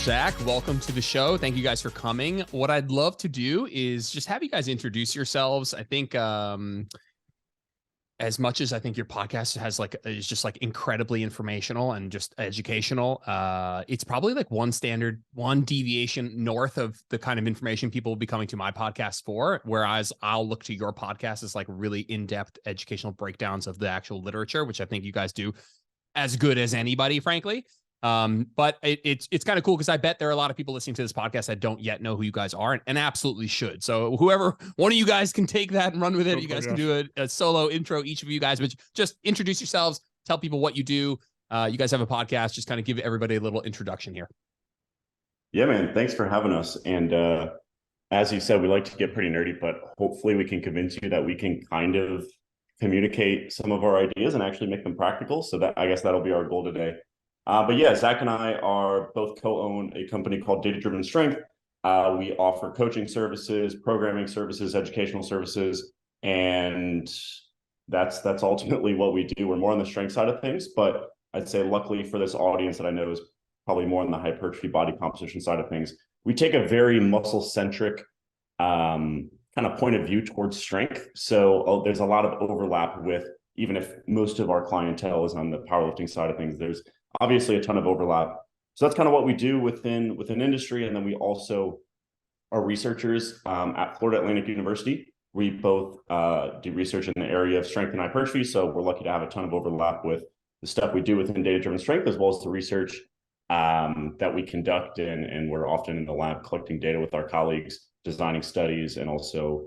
Zach, welcome to the show. Thank you guys for coming. What I'd love to do is just have you guys introduce yourselves. I think as much as I think your podcast is just like incredibly informational and just educational, it's probably like one deviation north of the kind of information people will be coming to my podcast for, whereas I'll look to your podcast as like really in-depth educational breakdowns of the actual literature, which I think you guys do as good as anybody, frankly. But it's kind of cool because I bet there are a lot of people listening to this podcast that don't yet know who you guys are and absolutely should. So whoever, one of you guys can take that and run with it. You guys can do a solo intro, each of you guys, but just introduce yourselves, tell people what you do. You guys have a podcast, just kind of give everybody a little introduction here. Yeah, man. Thanks for having us. And as you said, we like to get pretty nerdy, but hopefully we can convince you that we can kind of communicate some of our ideas and actually make them practical. So that, I guess that'll be our goal today. But yeah, Zach and I are both co-own a company called Data Driven Strength. We offer coaching services, programming services, educational services, and that's ultimately what we do. We're more on the strength side of things, but I'd say luckily for this audience that I know is probably more on the hypertrophy body composition side of things, we take a very muscle-centric kind of point of view towards strength. So there's a lot of overlap with, even if most of our clientele is on the powerlifting side of things, there's obviously a ton of overlap. So that's kind of what we do within industry. And then we also are researchers at Florida Atlantic University. We both do research in the area of strength and hypertrophy. So we're lucky to have a ton of overlap with the stuff we do within data-driven strength, as well as the research that we conduct. And we're often in the lab collecting data with our colleagues, designing studies, and also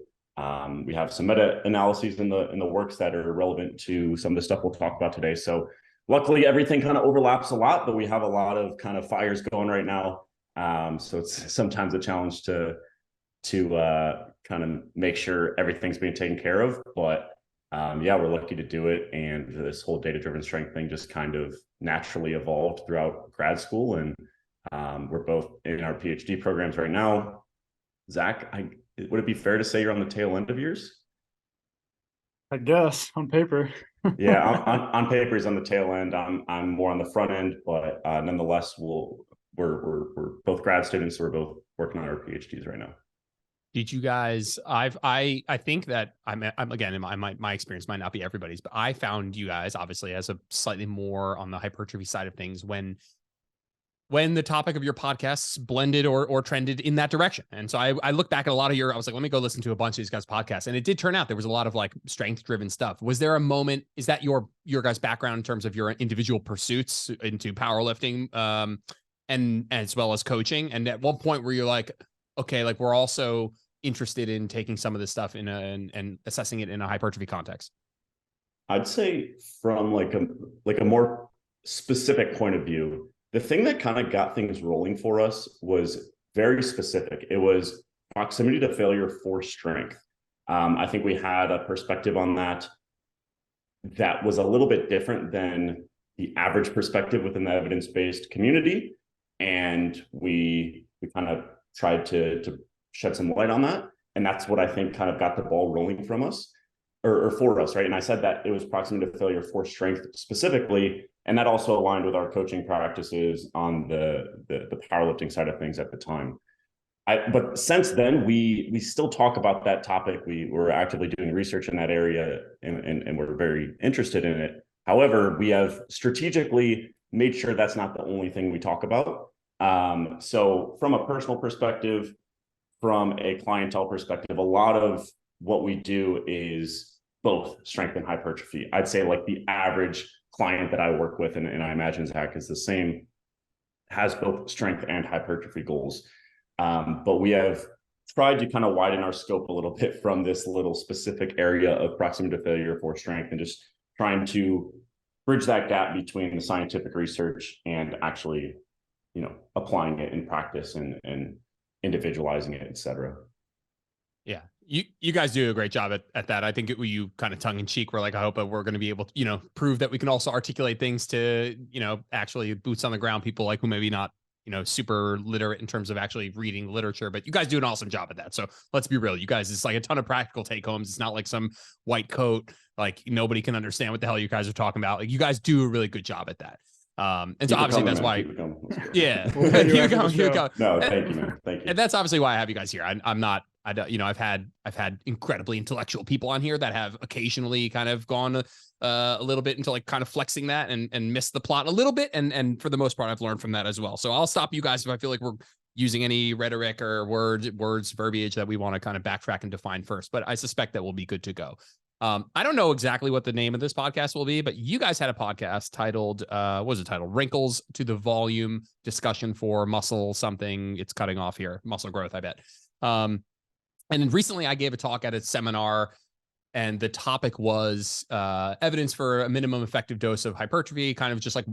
we have some meta-analyses in the works that are relevant to some of the stuff we'll talk about today. So luckily, everything kind of overlaps a lot, but we have a lot of kind of fires going right now. So it's sometimes a challenge to kind of make sure everything's being taken care of. But yeah, we're lucky to do it. And this whole data-driven strength thing just kind of naturally evolved throughout grad school. And we're both in our PhD programs right now. Zach, would it be fair to say you're on the tail end of yours? I guess on paper. Yeah, on paper is on the tail end. I'm more on the front end, but nonetheless, we're both grad students, so we're both working on our PhDs right now. Did you guys? I think that I'm again, in my experience might not be everybody's, but I found you guys obviously as a slightly more on the hypertrophy side of things when the topic of your podcasts blended or trended in that direction. And so I look back at a lot of I was like, let me go listen to a bunch of these guys' podcasts. And it did turn out there was a lot of like strength driven stuff. Was there a moment, is that your guys' background in terms of your individual pursuits into powerlifting and as well as coaching? And at one point where you're like, okay, like we're also interested in taking some of this stuff and assessing it in a hypertrophy context? I'd say from like a more specific point of view, the thing that kind of got things rolling for us was very specific. It was proximity to failure for strength. I think we had a perspective on that was a little bit different than the average perspective within the evidence-based community. And we kind of tried to shed some light on that. And that's what I think kind of got the ball rolling from us or for us, right? And I said that it was proximity to failure for strength specifically. And that also aligned with our coaching practices on the powerlifting side of things at the time. But since then, we still talk about that topic. We were actively doing research in that area and we're very interested in it. However, we have strategically made sure that's not the only thing we talk about. So from a personal perspective, from a clientele perspective, a lot of what we do is both strength and hypertrophy. I'd say like the average client that I work with, and I imagine Zach is the same, has both strength and hypertrophy goals. But we have tried to kind of widen our scope a little bit from this little specific area of proximity to failure for strength and just trying to bridge that gap between the scientific research and actually, applying it in practice and individualizing it, et cetera. Yeah. You guys do a great job at that. I think you kind of tongue in cheek. We're like, I hope we're going to be able to, prove that we can also articulate things to, actually boots on the ground people like who maybe not, super literate in terms of actually reading literature, but you guys do an awesome job at that. So let's be real. You guys, it's like a ton of practical take homes. It's not like some white coat, like nobody can understand what the hell you guys are talking about. Like you guys do a really good job at that. And so obviously that's why, yeah, We'll pay you keep it after the going, keep it show. going. No, thank you, man. Thank you. And that's obviously why I have you guys here. I'm not, I don't, I've had incredibly intellectual people on here that have occasionally kind of gone a little bit into like kind of flexing that and missed the plot a little bit. And for the most part, I've learned from that as well. So I'll stop you guys if I feel like we're using any rhetoric or words, verbiage that we want to kind of backtrack and define first. But I suspect that we'll be good to go. I don't know exactly what the name of this podcast will be, but you guys had a podcast titled, what was it titled? Wrinkles to the Volume Discussion for Muscle something. It's cutting off here. Muscle growth, I bet. And then recently I gave a talk at a seminar, and the topic was evidence for a minimum effective dose of hypertrophy, kind of just like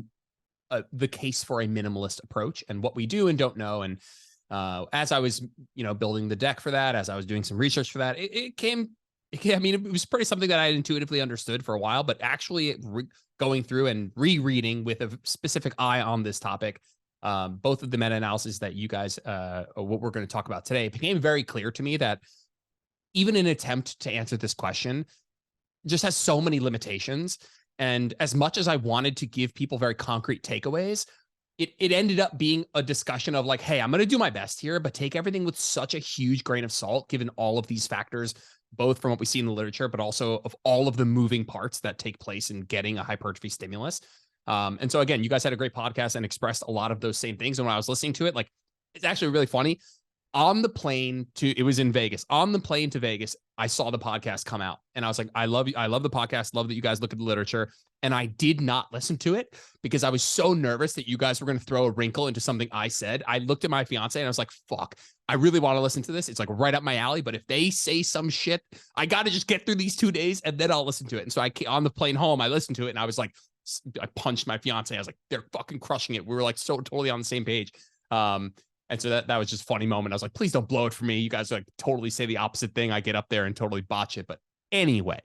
the case for a minimalist approach and what we do and don't know. And as I was, building the deck for that, as I was doing some research for that, it was pretty something that I intuitively understood for a while, but actually going through and rereading with a specific eye on this topic, both of the meta-analysis that you guys, what we're going to talk about today, it became very clear to me that even an attempt to answer this question just has so many limitations. And as much as I wanted to give people very concrete takeaways, it ended up being a discussion of like, hey, I'm going to do my best here, but take everything with such a huge grain of salt, given all of these factors, both from what we see in the literature, but also of all of the moving parts that take place in getting a hypertrophy stimulus. And so again, you guys had a great podcast and expressed a lot of those same things. And when I was listening to it, like, it's actually really funny. On the plane it was in Vegas. On the plane to Vegas, I saw the podcast come out and I was like, I love you. I love the podcast. Love that you guys look at the literature. And I did not listen to it because I was so nervous that you guys were going to throw a wrinkle into something I said. I looked at my fiance and I was like, fuck, I really want to listen to this. It's like right up my alley. But if they say some shit, I got to just get through these 2 days and then I'll listen to it. And so on the plane home, I listened to it and I was like, I punched my fiance. I was like, they're fucking crushing it. We were like so totally on the same page. And so that was just a funny moment. I was like, please don't blow it for me. You guys like totally say the opposite thing. I get up there and totally botch it. But anyway,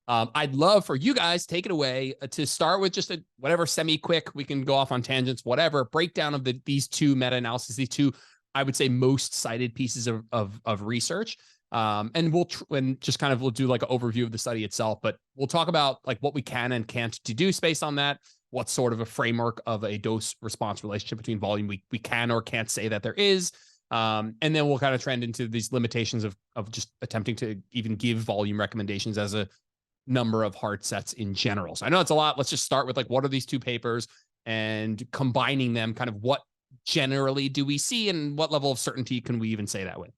I'd love for you guys take it away to start with just a whatever semi-quick. We can go off on tangents, whatever breakdown of these two meta-analyses, these two, I would say, most cited pieces of research. And we'll do like an overview of the study itself, but we'll talk about like what we can and can't deduce based on that. What sort of a framework of a dose response relationship between volume we can or can't say that there is. And then we'll kind of trend into these limitations of just attempting to even give volume recommendations as a number of hard sets in general. So I know it's a lot. Let's just start with like, what are these two papers and combining them, kind of what generally do we see and what level of certainty can we even say that with?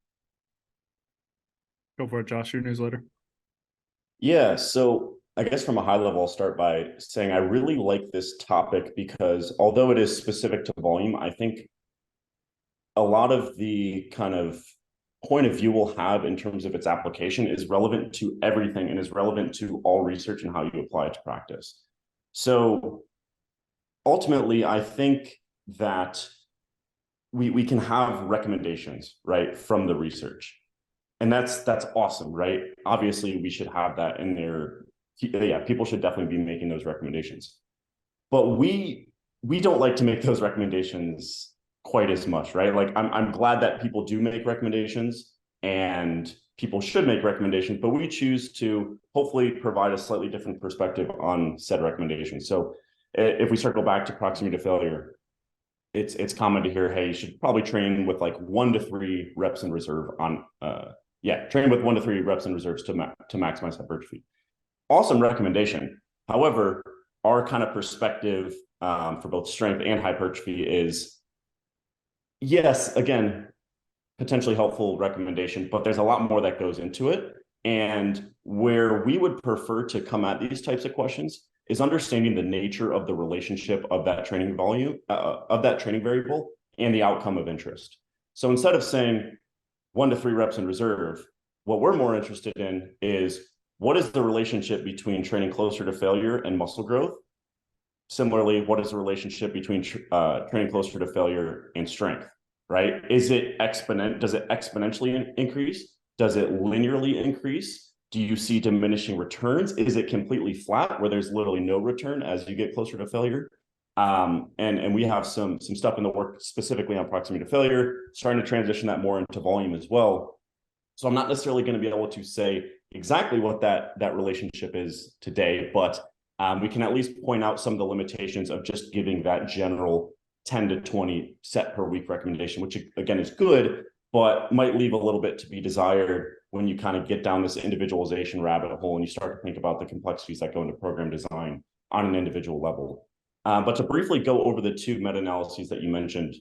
Go for it, Josh, your newsletter. Yeah, so I guess from a high level, I'll start by saying I really like this topic because although it is specific to volume, I think a lot of the kind of point of view we'll have in terms of its application is relevant to everything and is relevant to all research and how you apply it to practice. So ultimately, I think that we can have recommendations, right, from the research. And that's awesome, right? Obviously, we should have that in there. Yeah, people should definitely be making those recommendations. But we don't like to make those recommendations quite as much, right? Like I'm glad that people do make recommendations and people should make recommendations, but we choose to hopefully provide a slightly different perspective on said recommendations. So if we circle back to proximity to failure, it's common to hear, hey, you should probably train with like 1 to 3 reps in reserve on train with 1 to 3 reps in reserves to maximize hypertrophy. Awesome recommendation. However, our kind of perspective for both strength and hypertrophy is, yes, again, potentially helpful recommendation, but there's a lot more that goes into it. And where we would prefer to come at these types of questions is understanding the nature of the relationship of that training volume, of that training variable and the outcome of interest. So instead of saying 1 to 3 reps in reserve, what we're more interested in is what is the relationship between training closer to failure and muscle growth? Similarly, what is the relationship between training closer to failure and strength, right? Does it exponentially increase? Does it linearly increase? Do you see diminishing returns? Is it completely flat where there's literally no return as you get closer to failure? And we have some stuff in the work specifically on proximity to failure, starting to transition that more into volume as well. So I'm not necessarily going to be able to say exactly what that relationship is today, but we can at least point out some of the limitations of just giving that general 10 to 20 set per week recommendation, which again is good, but might leave a little bit to be desired when you kind of get down this individualization rabbit hole and you start to think about the complexities that go into program design on an individual level. But to briefly go over the two meta-analyses that you mentioned,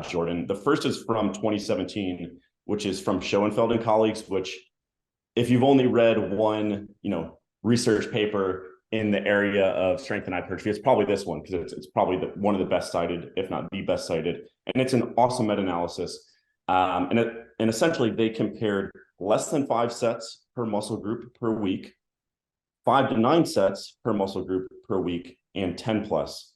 Jordan, the first is from 2017, which is from Schoenfeld and colleagues, which if you've only read one, research paper in the area of strength and hypertrophy, it's probably this one, because it's probably one of the best cited, if not the best cited. And it's an awesome meta-analysis. And essentially they compared less than 5 sets per muscle group per week, 5 to 9 sets per muscle group per week, and 10 plus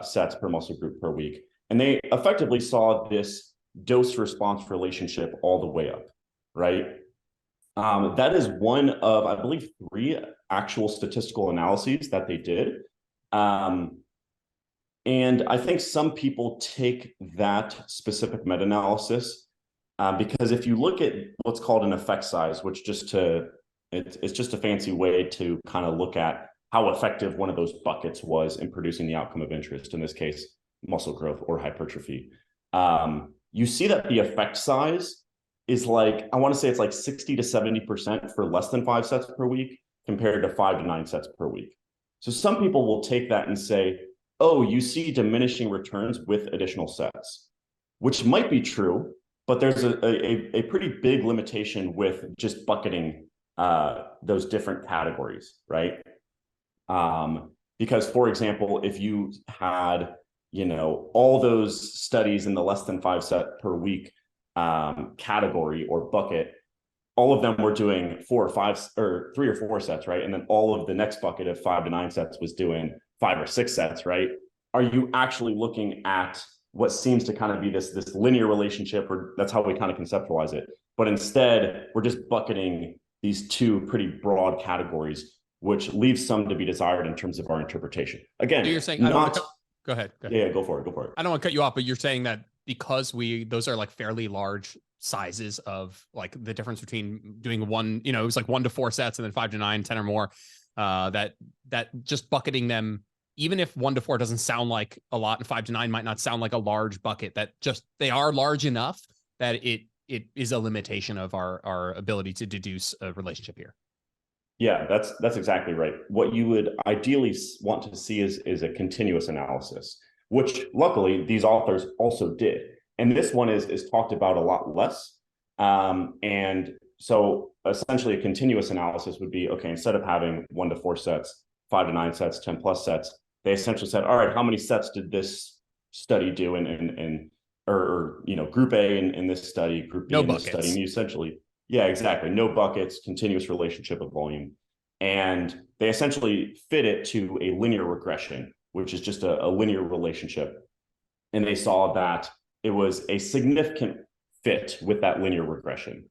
sets per muscle group per week. And they effectively saw this dose response relationship all the way up, right? That is one of, I believe, 3 actual statistical analyses that they did. And I think some people take that specific meta-analysis because if you look at what's called an effect size, which it's just a fancy way to kind of look at how effective one of those buckets was in producing the outcome of interest, in this case, muscle growth or hypertrophy. You see that the effect size is I want to say it's 60 to 70% for less than 5 sets per week compared to 5 to 9 sets per week. So some people will take that and say, oh, you see diminishing returns with additional sets, which might be true, but there's a pretty big limitation with just bucketing those different categories, right? Because, for example, if you had, all those studies in the less than 5 set per week category or bucket, all of them were doing 4 or 5 or 3 or 4 sets, right? And then all of the next bucket of 5 to 9 sets was doing 5 or 6 sets, right? Are you actually looking at what seems to kind of be this linear relationship, or that's how we kind of conceptualize it? But instead, we're just bucketing these 2 pretty broad categories, which leaves some to be desired in terms of our interpretation. Again, so you're saying, go ahead. Yeah, go for it. I don't want to cut you off, but you're saying that because those are fairly large sizes of the difference between doing one, it was 1 to 4 sets and then 5 to 9, 10 or more, that just bucketing them, even if 1 to 4 doesn't sound like a lot and 5 to 9 might not sound like a large bucket, that just they are large enough that it is a limitation of our ability to deduce a relationship here. Yeah, that's exactly right. What you would ideally want to see is a continuous analysis, which luckily these authors also did. And this one is talked about a lot less. And so essentially a continuous analysis would be, okay, instead of having 1 to 4 sets, 5 to 9 sets, 10 plus sets, they essentially said, all right, how many sets did this study do or group A in this study, group B in this study, and you essentially, yeah, exactly, no buckets, continuous relationship of volume. And they essentially fit it to a linear regression, which is just a linear relationship. And they saw that it was a significant fit with that linear regression,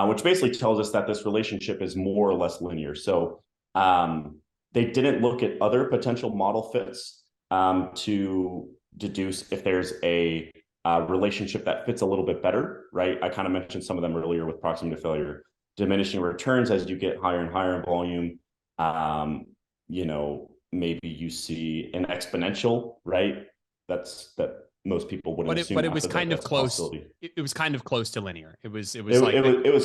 which basically tells us that this relationship is more or less linear. So they didn't look at other potential model fits to deduce if there's a relationship that fits a little bit better, right? I kind of mentioned some of them earlier with proximity to failure, diminishing returns as you get higher and higher in volume. Maybe you see an exponential, right? That most people wouldn't assume. But it was kind of close. It was kind of close to linear. It was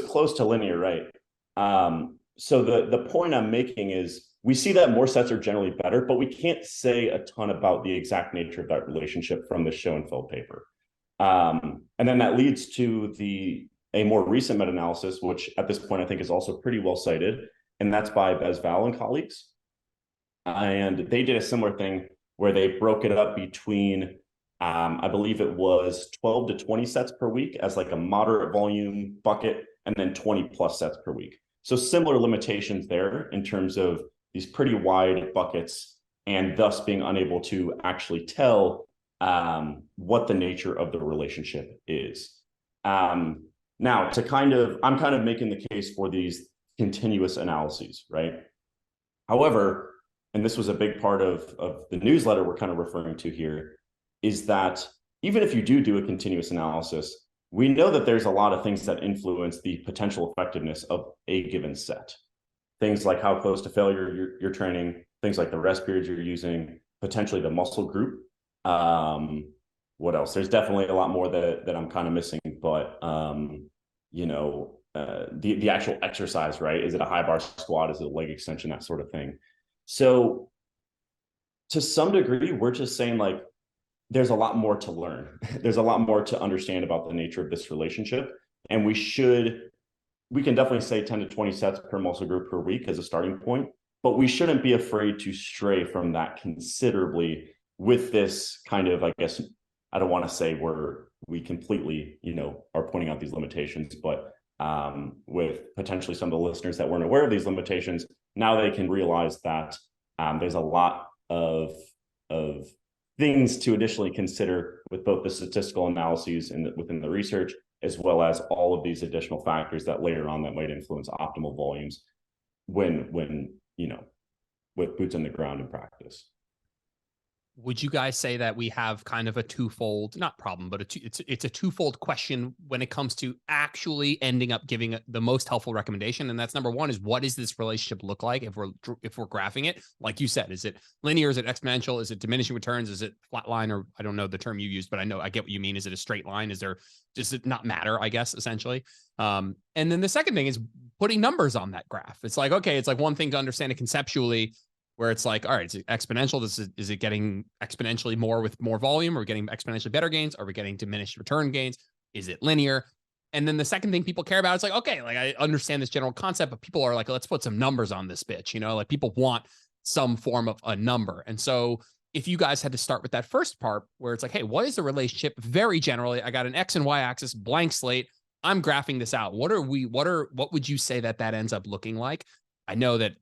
close to linear, right? So the point I'm making is we see that more sets are generally better, but we can't say a ton about the exact nature of that relationship from the Schoenfeld paper. And then that leads to a more recent meta-analysis, which at this point I think is also pretty well cited, and that's by Besval and colleagues. And they did a similar thing where they broke it up between, I believe it was 12 to 20 sets per week as a moderate volume bucket, and then 20 plus sets per week. So similar limitations there in terms of these pretty wide buckets, and thus being unable to actually tell what the nature of the relationship is. Now, I'm kind of making the case for these continuous analyses, right? However, and this was a big part of the newsletter we're kind of referring to here, is that even if you do a continuous analysis, we know that there's a lot of things that influence the potential effectiveness of a given set. things like how close to failure you're training, things like the rest periods you're using, potentially the muscle group. What else? There's definitely a lot more that I'm kind of missing, but the actual exercise, right? Is it a high bar squat? Is it a leg extension? That sort of thing. So to some degree, we're just saying like, there's a lot more to learn. There's a lot more to understand about the nature of this relationship. And we can definitely say 10 to 20 sets per muscle group per week as a starting point, but we shouldn't be afraid to stray from that considerably with this kind of, I guess, I don't want to say we completely, are pointing out these limitations, but with potentially some of the listeners that weren't aware of these limitations, now they can realize that there's a lot of things to additionally consider with both the statistical analyses and within the research, as well as all of these additional factors that later on that might influence optimal volumes when with boots on the ground in practice. Would you guys say that we have kind of a twofold, not problem, but it's a twofold question when it comes to actually ending up giving the most helpful recommendation? And that's number one is, what does this relationship look like if we're graphing it? Like you said, is it linear? Is it exponential? Is it diminishing returns? Is it flat line? Or I don't know the term you used, but I get what you mean. Is it a straight line? Does it not matter, I guess, essentially? And then the second thing is putting numbers on that graph. It's like, okay, it's like one thing to understand it conceptually, where it's like, all right, is it exponential? Is it getting exponentially more with more volume? Are we getting exponentially better gains? Are we getting diminished return gains? Is it linear? And then the second thing people care about, it's like, okay, like I understand this general concept, but people are like, let's put some numbers on this bitch, like people want some form of a number. And so if you guys had to start with that first part where it's like, hey, what is the relationship? Very generally, I got an X and Y axis, blank slate. I'm graphing this out. What would you say that ends up looking like? I know that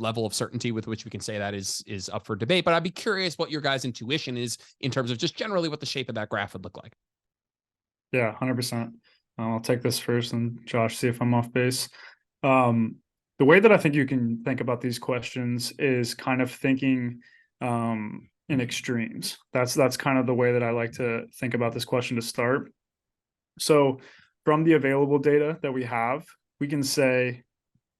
level of certainty with which we can say that is up for debate, but I'd be curious what your guys' intuition is in terms of just generally what the shape of that graph would look like. Yeah, 100%. I'll take this first and Josh, see if I'm off base. The way that I think you can think about these questions is kind of thinking in extremes. That's kind of the way that I like to think about this question to start. So from the available data that we have, we can say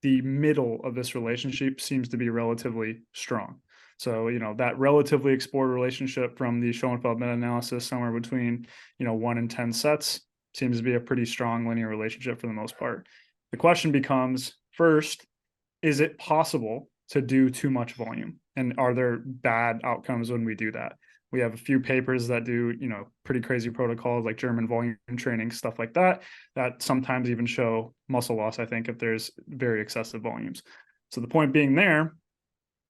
the middle of this relationship seems to be relatively strong. So, that relatively explored relationship from the Schoenfeld meta-analysis, somewhere between, 1 and 10 sets, seems to be a pretty strong linear relationship for the most part. The question becomes, first, is it possible to do too much volume? And are there bad outcomes when we do that? We have a few papers that do, pretty crazy protocols like German volume training, stuff like that sometimes even show muscle loss, I think, if there's very excessive volumes. So the point being there,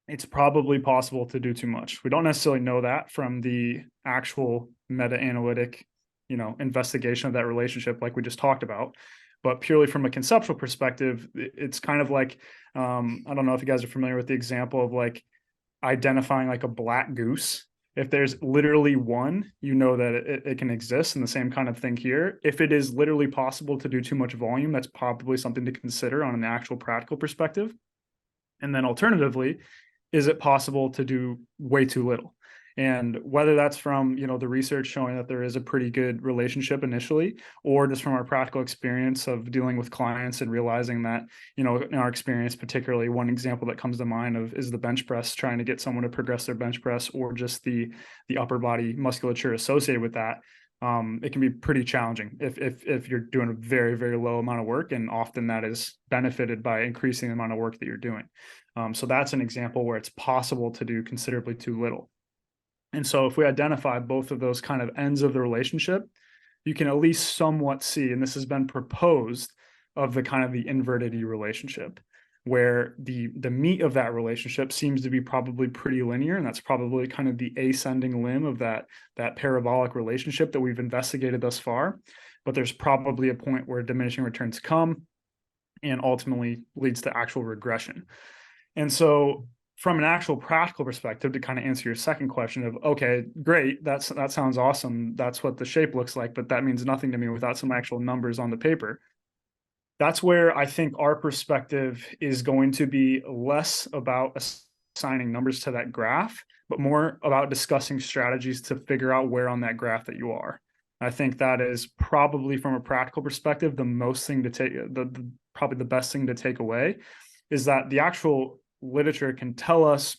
it's probably possible to do too much. We don't necessarily know that from the actual meta-analytic, investigation of that relationship like we just talked about. But purely from a conceptual perspective, it's kind of like, I don't know if you guys are familiar with the example of like identifying like a black goose. If there's literally one, that it can exist, and the same kind of thing here. If it is literally possible to do too much volume, that's probably something to consider on an actual practical perspective. And then alternatively, is it possible to do way too little? And whether that's from, the research showing that there is a pretty good relationship initially, or just from our practical experience of dealing with clients and realizing that, in our experience, particularly one example that comes to mind is the bench press, trying to get someone to progress their bench press, or just the upper body musculature associated with that. It can be pretty challenging if you're doing a very, very low amount of work, and often that is benefited by increasing the amount of work that you're doing. So that's an example where it's possible to do considerably too little. And so if we identify both of those kind of ends of the relationship, you can at least somewhat see, and this has been proposed, of the kind of the inverted E relationship, where the meat of that relationship seems to be probably pretty linear, and that's probably kind of the ascending limb of that parabolic relationship that we've investigated thus far. But there's probably a point where diminishing returns come and ultimately leads to actual regression. And so from an actual practical perspective, to kind of answer your second question of, okay, great, that sounds awesome, that's what the shape looks like, but that means nothing to me without some actual numbers on the paper. That's where I think our perspective is going to be less about assigning numbers to that graph, but more about discussing strategies to figure out where on that graph that you are. I think that is probably, from a practical perspective, the most thing to take, probably the best thing to take away. is that the actual literature can tell us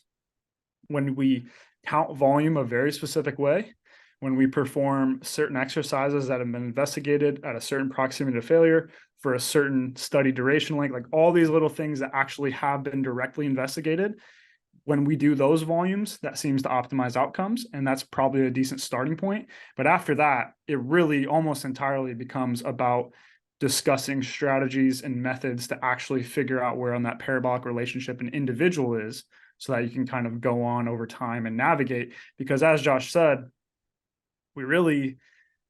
when we count volume a very specific way, when we perform certain exercises that have been investigated at a certain proximity to failure for a certain study duration length, like all these little things that actually have been directly investigated. When we do those volumes, that seems to optimize outcomes, and that's probably a decent starting point. But after that, it really almost entirely becomes about discussing strategies and methods to actually figure out where on that parabolic relationship an individual is, so that you can kind of go on over time and navigate. Because as Josh said, we really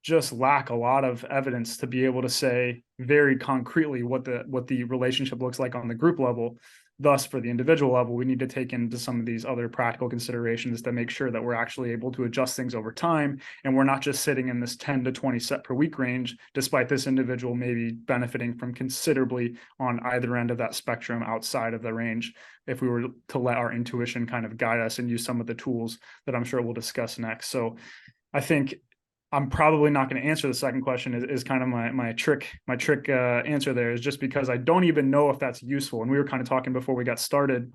just lack a lot of evidence to be able to say very concretely what the relationship looks like on the group level. Thus, for the individual level, we need to take into some of these other practical considerations to make sure that we're actually able to adjust things over time. And we're not just sitting in this 10 to 20 set per week range, despite this individual maybe benefiting from considerably on either end of that spectrum outside of the range, if we were to let our intuition kind of guide us and use some of the tools that I'm sure we'll discuss next. So I think I'm probably not going to answer the second question is kind of my trick answer there, is just because I don't even know if that's useful. And we were kind of talking before we got started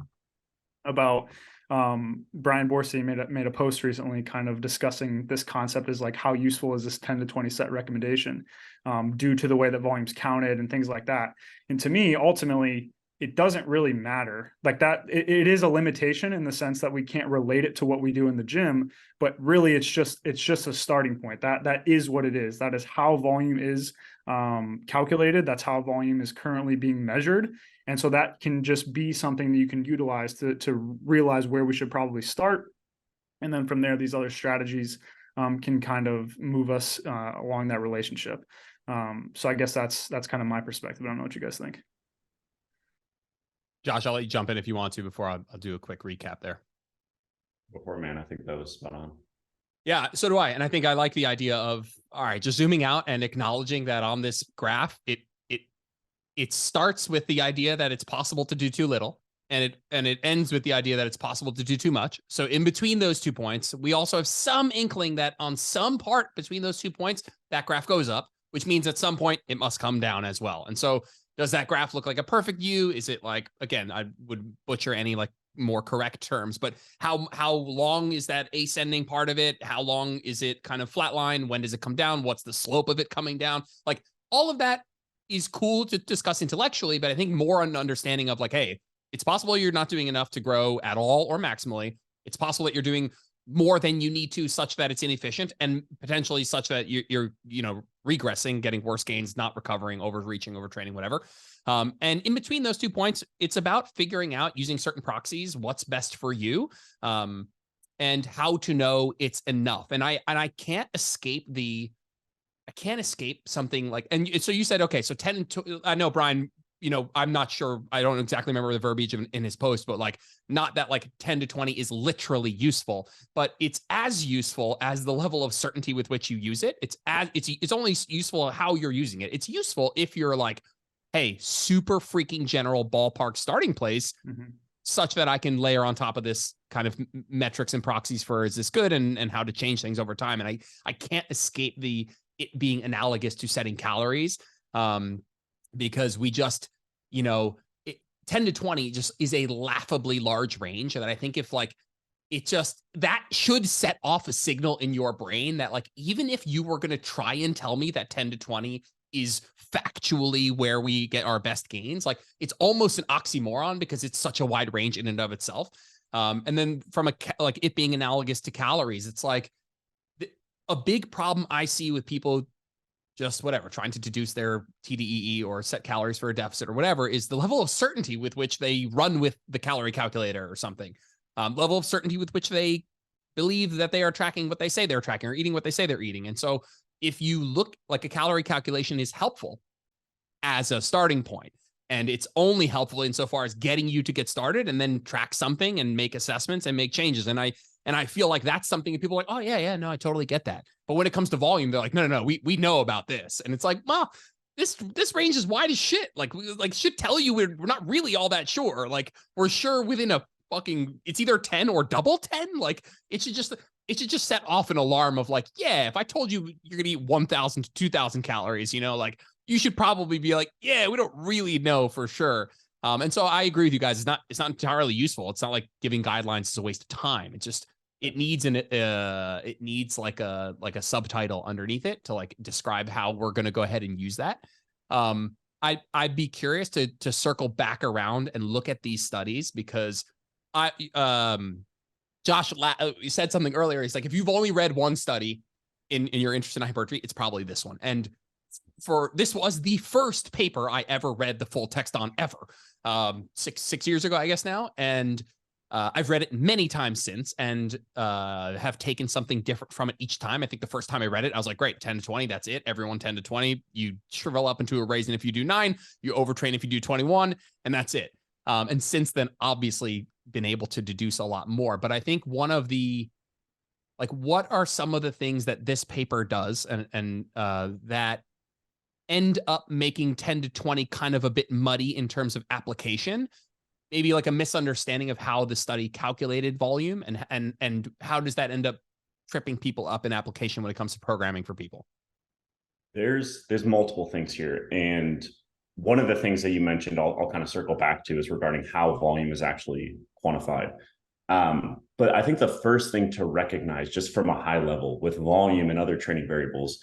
about Brian Borsey made a post recently kind of discussing this concept as like, how useful is this 10 to 20 set recommendation due to the way that volume's counted and things like that. And to me, ultimately, it doesn't really matter like that. It is a limitation in the sense that we can't relate it to what we do in the gym, but really it's just a starting point. That is what it is. That is how volume is calculated. That's how volume is currently being measured. And so that can just be something that you can utilize to realize where we should probably start. And then from there, these other strategies can kind of move us along that relationship. So I guess that's kind of my perspective. I don't know what you guys think. Josh, I'll let you jump in if you want to before I'll do a quick recap there. Before, man, I think that was spot on. Yeah, so do I. And I think I like the idea of, all right, just zooming out and acknowledging that on this graph, it starts with the idea that it's possible to do too little, and it ends with the idea that it's possible to do too much. So in between those 2 points, we also have some inkling that on some part between those 2 points, that graph goes up, which means at some point it must come down as well. And so does that graph look like a perfect U? Is it like, again, I would butcher any like more correct terms, but how long is that ascending part of it? How long is it kind of flatline? When does it come down? What's the slope of it coming down? Like all of that is cool to discuss intellectually, but I think more an understanding of like, hey, it's possible you're not doing enough to grow at all or maximally. It's possible that you're doing more than you need to, such that it's inefficient, and potentially such that you're regressing, getting worse gains, not recovering, overreaching, overtraining, whatever. And in between those 2 points, it's about figuring out, using certain proxies, what's best for you, and how to know it's enough. And I can't escape something like, and so you said, okay, so 10 to, I know Brian, I'm not sure, I don't exactly remember the verbiage in his post, but like, not that like 10 to 20 is literally useful, but it's as useful as the level of certainty with which you use it. It's only useful how you're using it. It's useful if you're like, hey, super freaking general ballpark starting place, such that I can layer on top of this kind of metrics and proxies for, is this good, and how to change things over time. And I can't escape it being analogous to setting calories, because we just, 10 to 20 just is a laughably large range. And I think if like, that should set off a signal in your brain that like, even if you were going to try and tell me that 10 to 20 is factually where we get our best gains, like it's almost an oxymoron because it's such a wide range in and of itself. And then from like it being analogous to calories, it's like a big problem I see with people just trying to deduce their TDEE or set calories for a deficit or whatever, is the level of certainty with which they run with the calorie calculator or something. Level of certainty with which they believe that they are tracking what they say they're tracking, or eating what they say they're eating. And so if you look, like, a calorie calculation is helpful as a starting point, and it's only helpful insofar as getting you to get started and then track something and make assessments and make changes. And I feel like that's something that people are like, oh yeah, no, I totally get that. But when it comes to volume, they're like, no, we know about this. And it's like, well, this range is wide as shit. Like should tell you we're not really all that sure. Like, we're sure within a fucking, it's either 10 or double 10. Like, it should just set off an alarm of like, yeah, if I told you you're gonna eat 1,000 to 2,000 calories, like, you should probably be like, yeah, we don't really know for sure. And so I agree with you guys. It's not entirely useful. It's not like giving guidelines is a waste of time. It's just, it needs like a subtitle underneath it to like describe how we're going to go ahead and use that. I'd be curious to circle back around and look at these studies, because Josh said something earlier. He's like, if you've only read one study in your interest in hypertrophy, it's probably this one. And this was the first paper I ever read the full text on ever, 6 years ago, I guess now. And I've read it many times since, and have taken something different from it each time. I think the first time I read it, I was like, great, 10 to 20, that's it. Everyone 10 to 20. You shrivel up into a raisin if you do 9, you overtrain if you do 21, and that's it. And since then, obviously, been able to deduce a lot more. But I think one of the, like, what are some of the things that this paper does and that end up making 10 to 20 kind of a bit muddy in terms of application? Maybe like a misunderstanding of how the study calculated volume, and how does that end up tripping people up in application when it comes to programming for people? There's multiple things here. And one of the things that you mentioned, I'll kind of circle back to, is regarding how volume is actually quantified. But I think the first thing to recognize, just from a high level with volume and other training variables,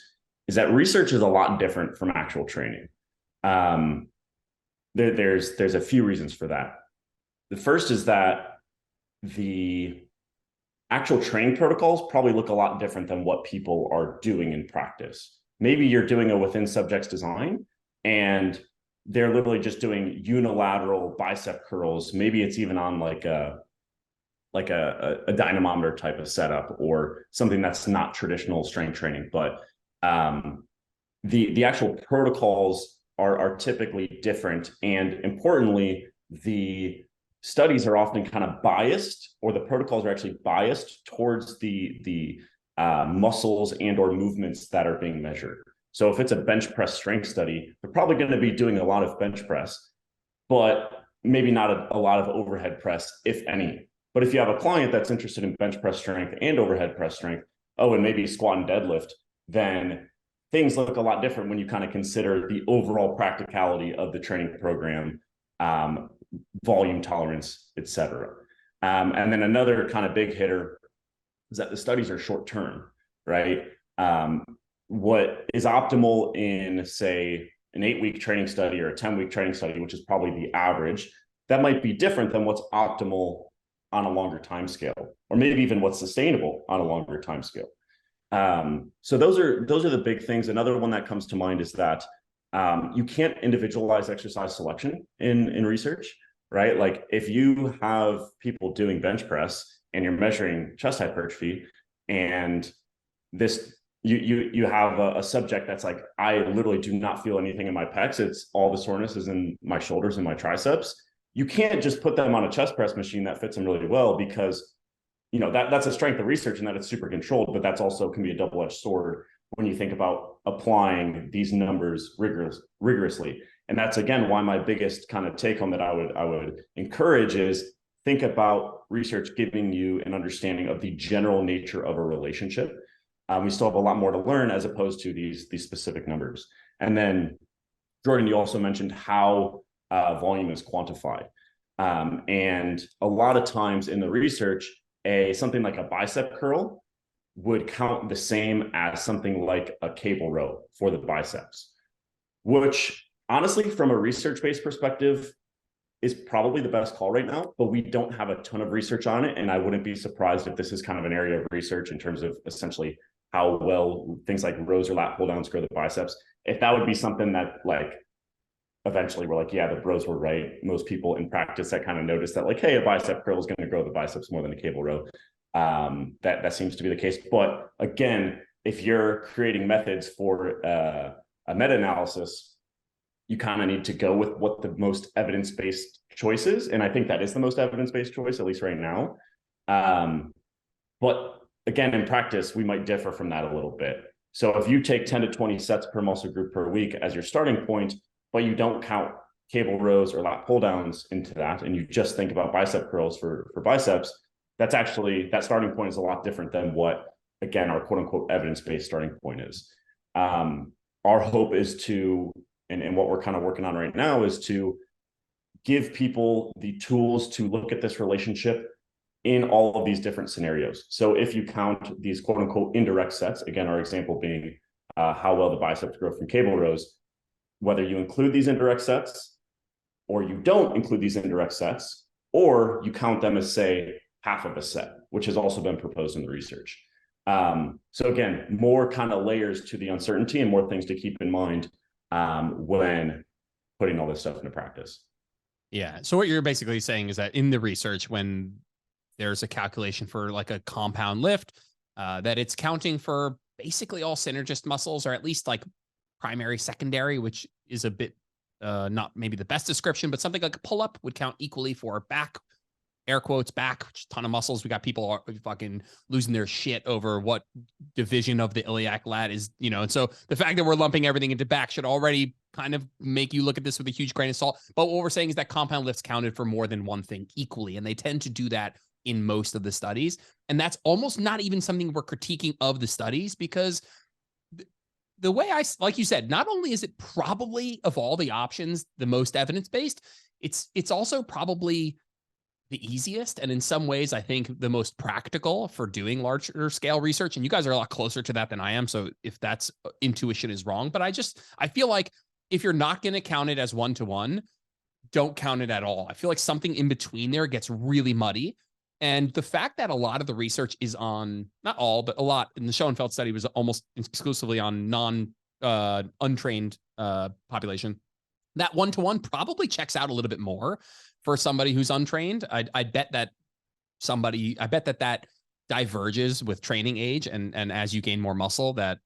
is that research is a lot different from actual training. There's a few reasons for that. The first is that the actual training protocols probably look a lot different than what people are doing in practice. Maybe you're doing a within subjects design, and they're literally just doing unilateral bicep curls. Maybe it's even on like a dynamometer type of setup, or something that's not traditional strength training. But the actual protocols are typically different. And importantly, the studies are often kind of biased, or the protocols are actually biased towards the muscles and or movements that are being measured. So if it's a bench press strength study, they're probably going to be doing a lot of bench press, but maybe not a lot of overhead press, if any. But if you have a client that's interested in bench press strength and overhead press strength, and maybe squat and deadlift, then things look a lot different when you kind of consider the overall practicality of the training program, volume tolerance, et cetera. And then another kind of big hitter is that the studies are short term, right? What is optimal in, say, an 8-week training study or a 10-week training study, which is probably the average, that might be different than what's optimal on a longer time scale, or maybe even what's sustainable on a longer time scale. So those are the big things. Another one that comes to mind is that you can't individualize exercise selection in research, right? Like if you have people doing bench press and you're measuring chest hypertrophy, and this you have a subject that's like, I literally do not feel anything in my pecs. It's all the soreness is in my shoulders and my triceps. You can't just put them on a chest press machine that fits them really well, because that's a strength of research, and that it's super controlled, but that's also can be a double-edged sword when you think about applying these numbers rigorously. And that's, again, why my biggest kind of take home that I would encourage is think about research giving you an understanding of the general nature of a relationship. We still have a lot more to learn as opposed to these specific numbers. And then, Jordan, you also mentioned how volume is quantified. And a lot of times in the research, something like a bicep curl would count the same as something like a cable row for the biceps, which honestly, from a research-based perspective, is probably the best call right now, but we don't have a ton of research on it. And I wouldn't be surprised if this is kind of an area of research in terms of essentially how well things like rows or lat pull downs grow the biceps. If that would be something that like, eventually we're like, yeah, the bros were right. Most people in practice that kind of notice that like, hey, a bicep curl is going to grow the biceps more than a cable row. That seems to be the case. But again, if you're creating methods for a meta-analysis, you kind of need to go with what the most evidence-based choice is. And I think that is the most evidence-based choice, at least right now. But again, in practice, we might differ from that a little bit. So if you take 10 to 20 sets per muscle group per week as your starting point, but you don't count cable rows or lat pull downs into that, and you just think about bicep curls for biceps, that's actually, that starting point is a lot different than what, again, our quote unquote evidence-based starting point is. Our hope is to, and what we're kind of working on right now is to give people the tools to look at this relationship in all of these different scenarios. So if you count these quote unquote indirect sets, again, our example being how well the biceps grow from cable rows, whether you include these indirect sets or you don't include these indirect sets, or you count them as, say, half of a set, which has also been proposed in the research. So again, more kind of layers to the uncertainty and more things to keep in mind when putting all this stuff into practice. Yeah. So what you're basically saying is that in the research, when there's a calculation for like a compound lift, that it's counting for basically all synergist muscles, or at least like primary, secondary, which is a bit not maybe the best description, but something like a pull-up would count equally for back, air quotes, back, which is a ton of muscles. We got people fucking losing their shit over what division of the iliac lat is, you know. And so the fact that we're lumping everything into back should already kind of make you look at this with a huge grain of salt. But what we're saying is that compound lifts counted for more than one thing equally, and they tend to do that in most of the studies. And that's almost not even something we're critiquing of the studies, because the way like you said, not only is it probably of all the options the most evidence-based, it's also probably the easiest, and in some ways I think the most practical for doing larger scale research. And you guys are a lot closer to that than I am, so if that's intuition is wrong, but I feel like if you're not going to count it as one-to-one, don't count it at all. I feel like something in between there gets really muddy. And the fact that a lot of the research is on, not all, but a lot in the Schoenfeld study was almost exclusively on untrained population, that one-to-one probably checks out a little bit more for somebody who's untrained. I bet that diverges with training age, and as you gain more muscle, that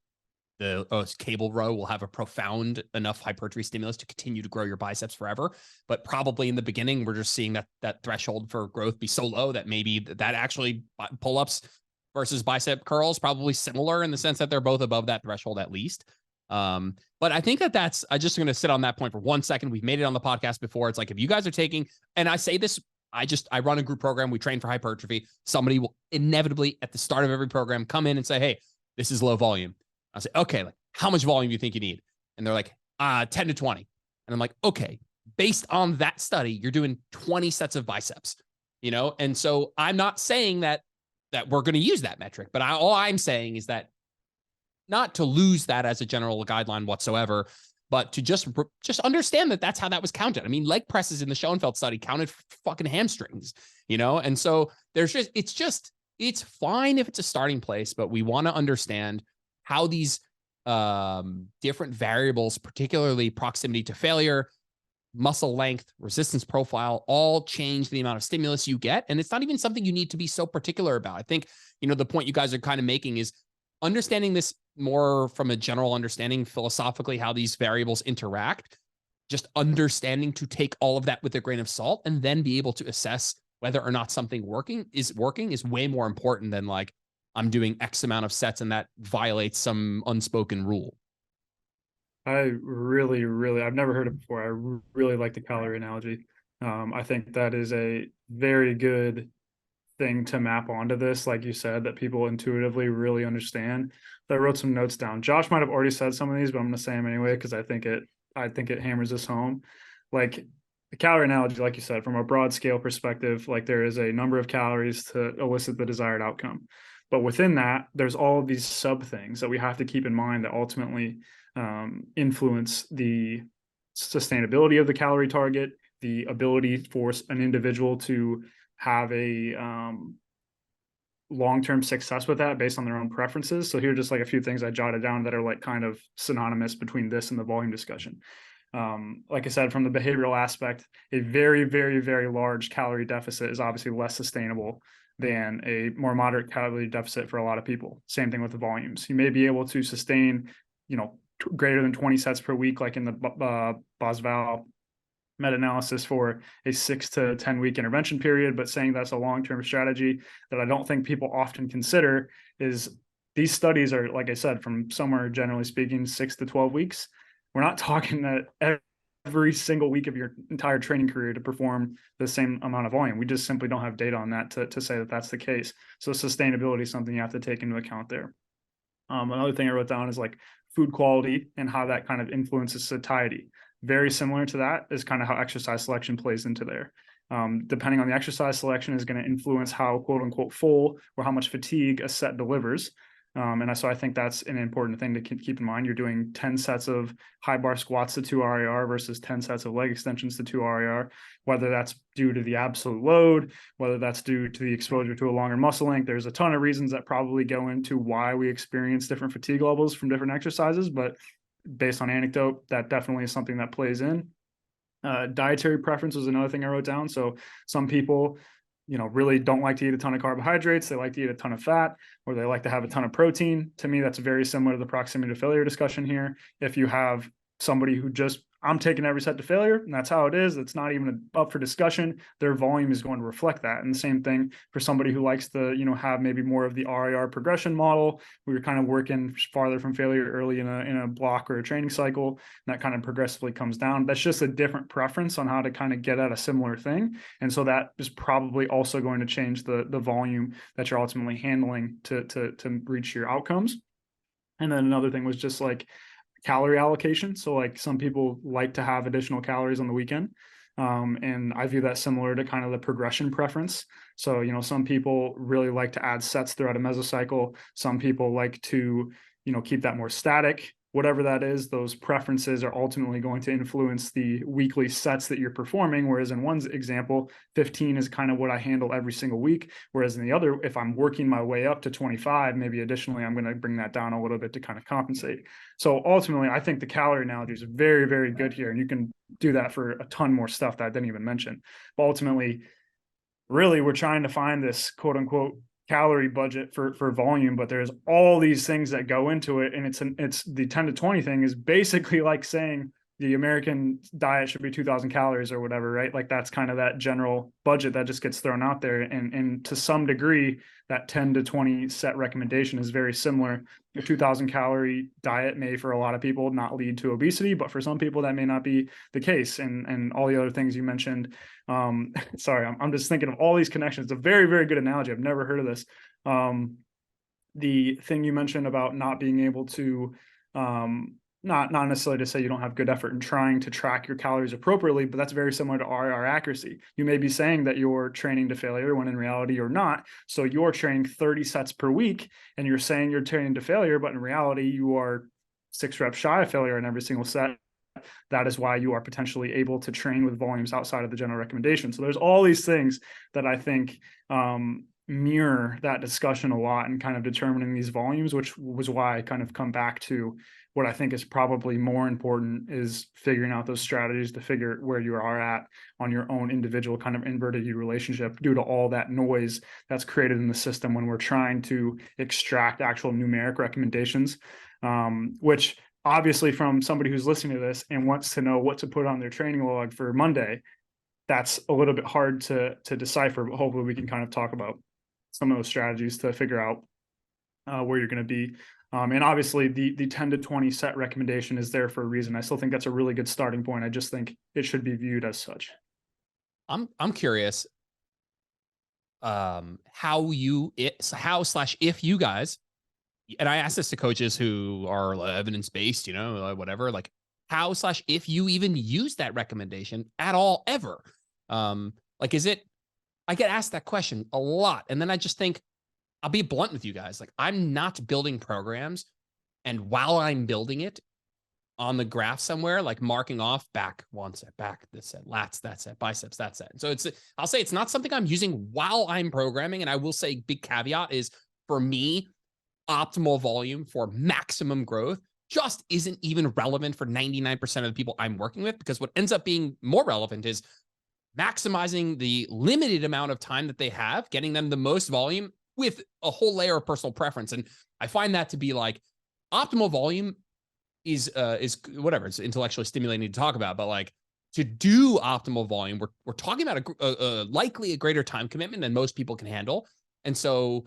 the cable row will have a profound enough hypertrophy stimulus to continue to grow your biceps forever. But probably in the beginning, we're just seeing that threshold for growth be so low that maybe that actually pull-ups versus bicep curls probably similar in the sense that they're both above that threshold at least. But I think that's, I'm just going to sit on that point for 1 second. We've made it on the podcast before. It's like, if you guys are taking, and I say this, I run a group program. We train for hypertrophy. Somebody will inevitably at the start of every program come in and say, hey, this is low volume. I'll say, okay, like how much volume do you think you need? And they're like, 10 to 20. And I'm like, okay, based on that study, you're doing 20 sets of biceps, you know? And so I'm not saying that we're going to use that metric, but all I'm saying is that not to lose that as a general guideline whatsoever, but to just understand that that's how that was counted. I mean, leg presses in the Schoenfeld study counted fucking hamstrings, you know? And so it's fine if it's a starting place, but we want to understand how these different variables, particularly proximity to failure, muscle length, resistance profile, all change the amount of stimulus you get. And it's not even something you need to be so particular about. I think, you know, the point you guys are kind of making is understanding this more from a general understanding philosophically, how these variables interact, just understanding to take all of that with a grain of salt and then be able to assess whether or not something is way more important than like, I'm doing X amount of sets and that violates some unspoken rule. I really, I've never heard it before. I really like the calorie analogy. I think that is a very good thing to map onto this, like you said, that people intuitively really understand. So I wrote some notes down. Josh might have already said some of these, but I'm going to say them anyway because I think it hammers this home. Like the calorie analogy, like you said, from a broad scale perspective, like there is a number of calories to elicit the desired outcome. But within that, there's all of these sub things that we have to keep in mind that ultimately influence the sustainability of the calorie target, the ability for an individual to have a long-term success with that based on their own preferences. So here are just like a few things I jotted down that are like kind of synonymous between this and the volume discussion. Like I said, from the behavioral aspect, a very, very, very large calorie deficit is obviously less sustainable than a more moderate calorie deficit for a lot of people. Same thing with the volumes. You may be able to sustain, you know, greater than 20 sets per week, like in the Bosval meta-analysis for a 6 to 10 week intervention period, but saying that's a long-term strategy that I don't think people often consider is these studies are, like I said, from somewhere generally speaking, 6 to 12 weeks. We're not talking that every single week of your entire training career to perform the same amount of volume. We just simply don't have data on that to say that that's the case. So sustainability is something you have to take into account there. Another thing I wrote down is like food quality and how that kind of influences satiety. very similar to that is kind of how exercise selection plays into there. Depending on the exercise selection is going to influence how quote unquote full or how much fatigue a set delivers. So I think that's an important thing to keep in mind. You're doing 10 sets of high bar squats to 2 RIR versus 10 sets of leg extensions to 2 RIR, whether that's due to the absolute load, whether that's due to the exposure to a longer muscle length. There's a ton of reasons that probably go into why we experience different fatigue levels from different exercises, but based on anecdote, that definitely is something that plays in. Dietary preference was another thing I wrote down. So some people, really don't like to eat a ton of carbohydrates. They like to eat a ton of fat, or they like to have a ton of protein. To me, that's very similar to the proximity to failure discussion here. If you have somebody who just, I'm taking every set to failure, and that's how it is, it's not even up for discussion, their volume is going to reflect that. And the same thing for somebody who likes to, have maybe more of the RIR progression model, where you're kind of working farther from failure early in a block or a training cycle, and that kind of progressively comes down. That's just a different preference on how to kind of get at a similar thing. And so that is probably also going to change the volume that you're ultimately handling to reach your outcomes. And then another thing was just like calorie allocation. So like some people like to have additional calories on the weekend. And I view that similar to kind of the progression preference. So, some people really like to add sets throughout a mesocycle. Some people like to, keep that more static. Whatever that is, those preferences are ultimately going to influence the weekly sets that you're performing. Whereas in one example, 15 is kind of what I handle every single week. Whereas in the other, if I'm working my way up to 25, maybe additionally, I'm going to bring that down a little bit to kind of compensate. So ultimately, I think the calorie analogy is very, very good here. And you can do that for a ton more stuff that I didn't even mention. But ultimately, really, we're trying to find this quote unquote calorie budget for volume, but there's all these things that go into it. And it's the 10 to 20 thing is basically like saying the American diet should be 2,000 calories or whatever, right? Like that's kind of that general budget that just gets thrown out there. And to some degree, that 10 to 20 set recommendation is very similar. A 2,000 calorie diet may, for a lot of people, not lead to obesity, but for some people that may not be the case. And all the other things you mentioned. Sorry, I'm just thinking of all these connections. It's a very, very good analogy. I've never heard of this. The thing you mentioned about not being able to, not necessarily to say you don't have good effort in trying to track your calories appropriately, but that's very similar to RIR accuracy. You may be saying that you're training to failure when in reality you're not. So you're training 30 sets per week and you're saying you're training to failure, but in reality you are 6 reps shy of failure in every single set. That is why you are potentially able to train with volumes outside of the general recommendation. So there's all these things that I think mirror that discussion a lot and kind of determining these volumes, which was why I kind of come back to what I think is probably more important is figuring out those strategies to figure where you are at on your own individual kind of inverted U relationship due to all that noise that's created in the system when we're trying to extract actual numeric recommendations, which obviously from somebody who's listening to this and wants to know what to put on their training log for Monday, that's a little bit hard to decipher, but hopefully we can kind of talk about some of those strategies to figure out where you're going to be. And obviously the 10 to 20 set recommendation is there for a reason. I still think that's a really good starting point. I just think it should be viewed as such. I'm curious how if you guys, and I ask this to coaches who are evidence-based, whatever, like if you even use that recommendation at all ever. Like, is it, I get asked that question a lot. And then I just think, I'll be blunt with you guys. Like, I'm not building programs. And while I'm building it on the graph somewhere, like marking off back one set, back this set, lats, that set, biceps, that set. So I'll say it's not something I'm using while I'm programming. And I will say big caveat is, for me, optimal volume for maximum growth just isn't even relevant for 99% of the people I'm working with, because what ends up being more relevant is maximizing the limited amount of time that they have, getting them the most volume with a whole layer of personal preference. And I find that to be like, optimal volume is whatever, it's intellectually stimulating to talk about, but like, to do optimal volume, we're talking about a likely a greater time commitment than most people can handle. And so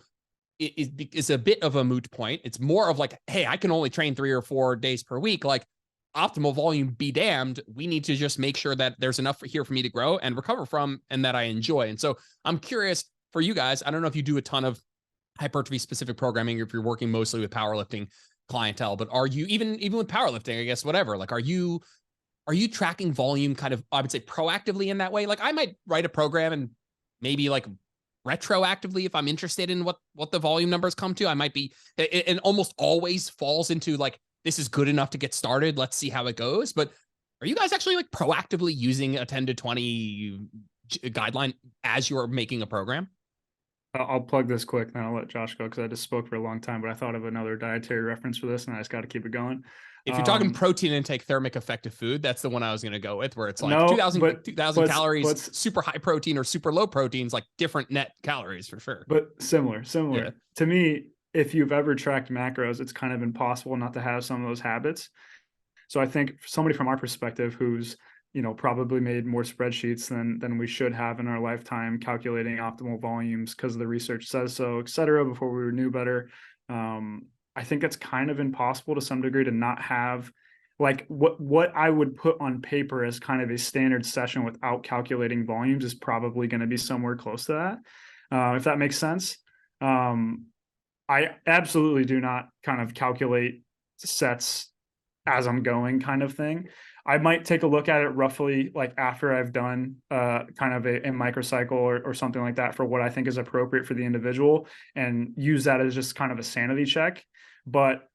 it's a bit of a moot point. It's more of like, hey, I can only train 3 or 4 days per week. Like, optimal volume be damned. We need to just make sure that there's enough here for me to grow and recover from, and that I enjoy. And so I'm curious for you guys, I don't know if you do a ton of hypertrophy specific programming, or if you're working mostly with powerlifting clientele, but are you even with powerlifting, I guess, whatever, like, are you are you tracking volume kind of, I would say, proactively in that way? Like I might write a program and maybe like retroactively, if I'm interested in what the volume numbers come to, I might be, it almost always falls into like, this is good enough to get started. Let's see how it goes. But are you guys actually like proactively using a 10 to 20 guideline as you're making a program? I'll plug this quick, then I'll let Josh go because I just spoke for a long time, but I thought of another dietary reference for this and I just got to keep it going. If you're talking protein intake, thermic effective food, that's the one I was going to go with, where it's like no, 2,000 calories, super high protein or super low proteins, like different net calories for sure. But similar. Yeah. To me, if you've ever tracked macros, it's kind of impossible not to have some of those habits. So I think somebody from our perspective who's, probably made more spreadsheets than we should have in our lifetime calculating optimal volumes because the research says so, et cetera, before we knew better. I think it's kind of impossible to some degree to not have like what I would put on paper as kind of a standard session without calculating volumes is probably going to be somewhere close to that. If that makes sense. I absolutely do not kind of calculate sets as I'm going kind of thing. I might take a look at it roughly like after I've done kind of a microcycle or something like that for what I think is appropriate for the individual and use that as just kind of a sanity check. But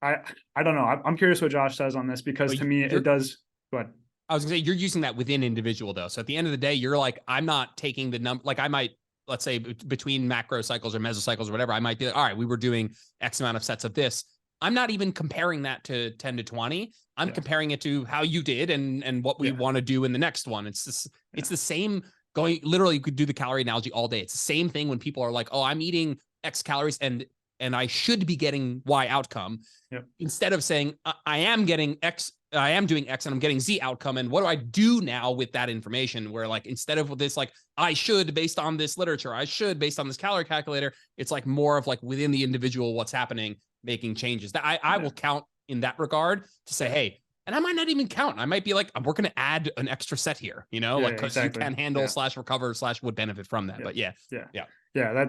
I don't know. I'm curious what Josh says on this because to me it does. Go ahead. I was gonna say you're using that within individual though. So at the end of the day, you're like, I'm not taking the number. Like I might, let's say between macro cycles or mesocycles or whatever, I might be like, all right, we were doing X amount of sets of this. I'm not even comparing that to 10 to 20. I'm comparing it to how you did and what we want to do in the next one. It's the same going, literally you could do the calorie analogy all day. It's the same thing when people are like, oh, I'm eating X calories and I should be getting Y outcome. Yep. Instead of saying I am getting X, I am doing X and I'm getting Z outcome. And what do I do now with that information? Where like, instead of this, like I should, based on this literature, I should, based on this calorie calculator, it's like more of like within the individual, what's happening, making changes that I will count in that regard to say, hey, and I might not even count. I might be like, we're going to add an extra set here, like, cause you can handle / recover / would benefit from that. But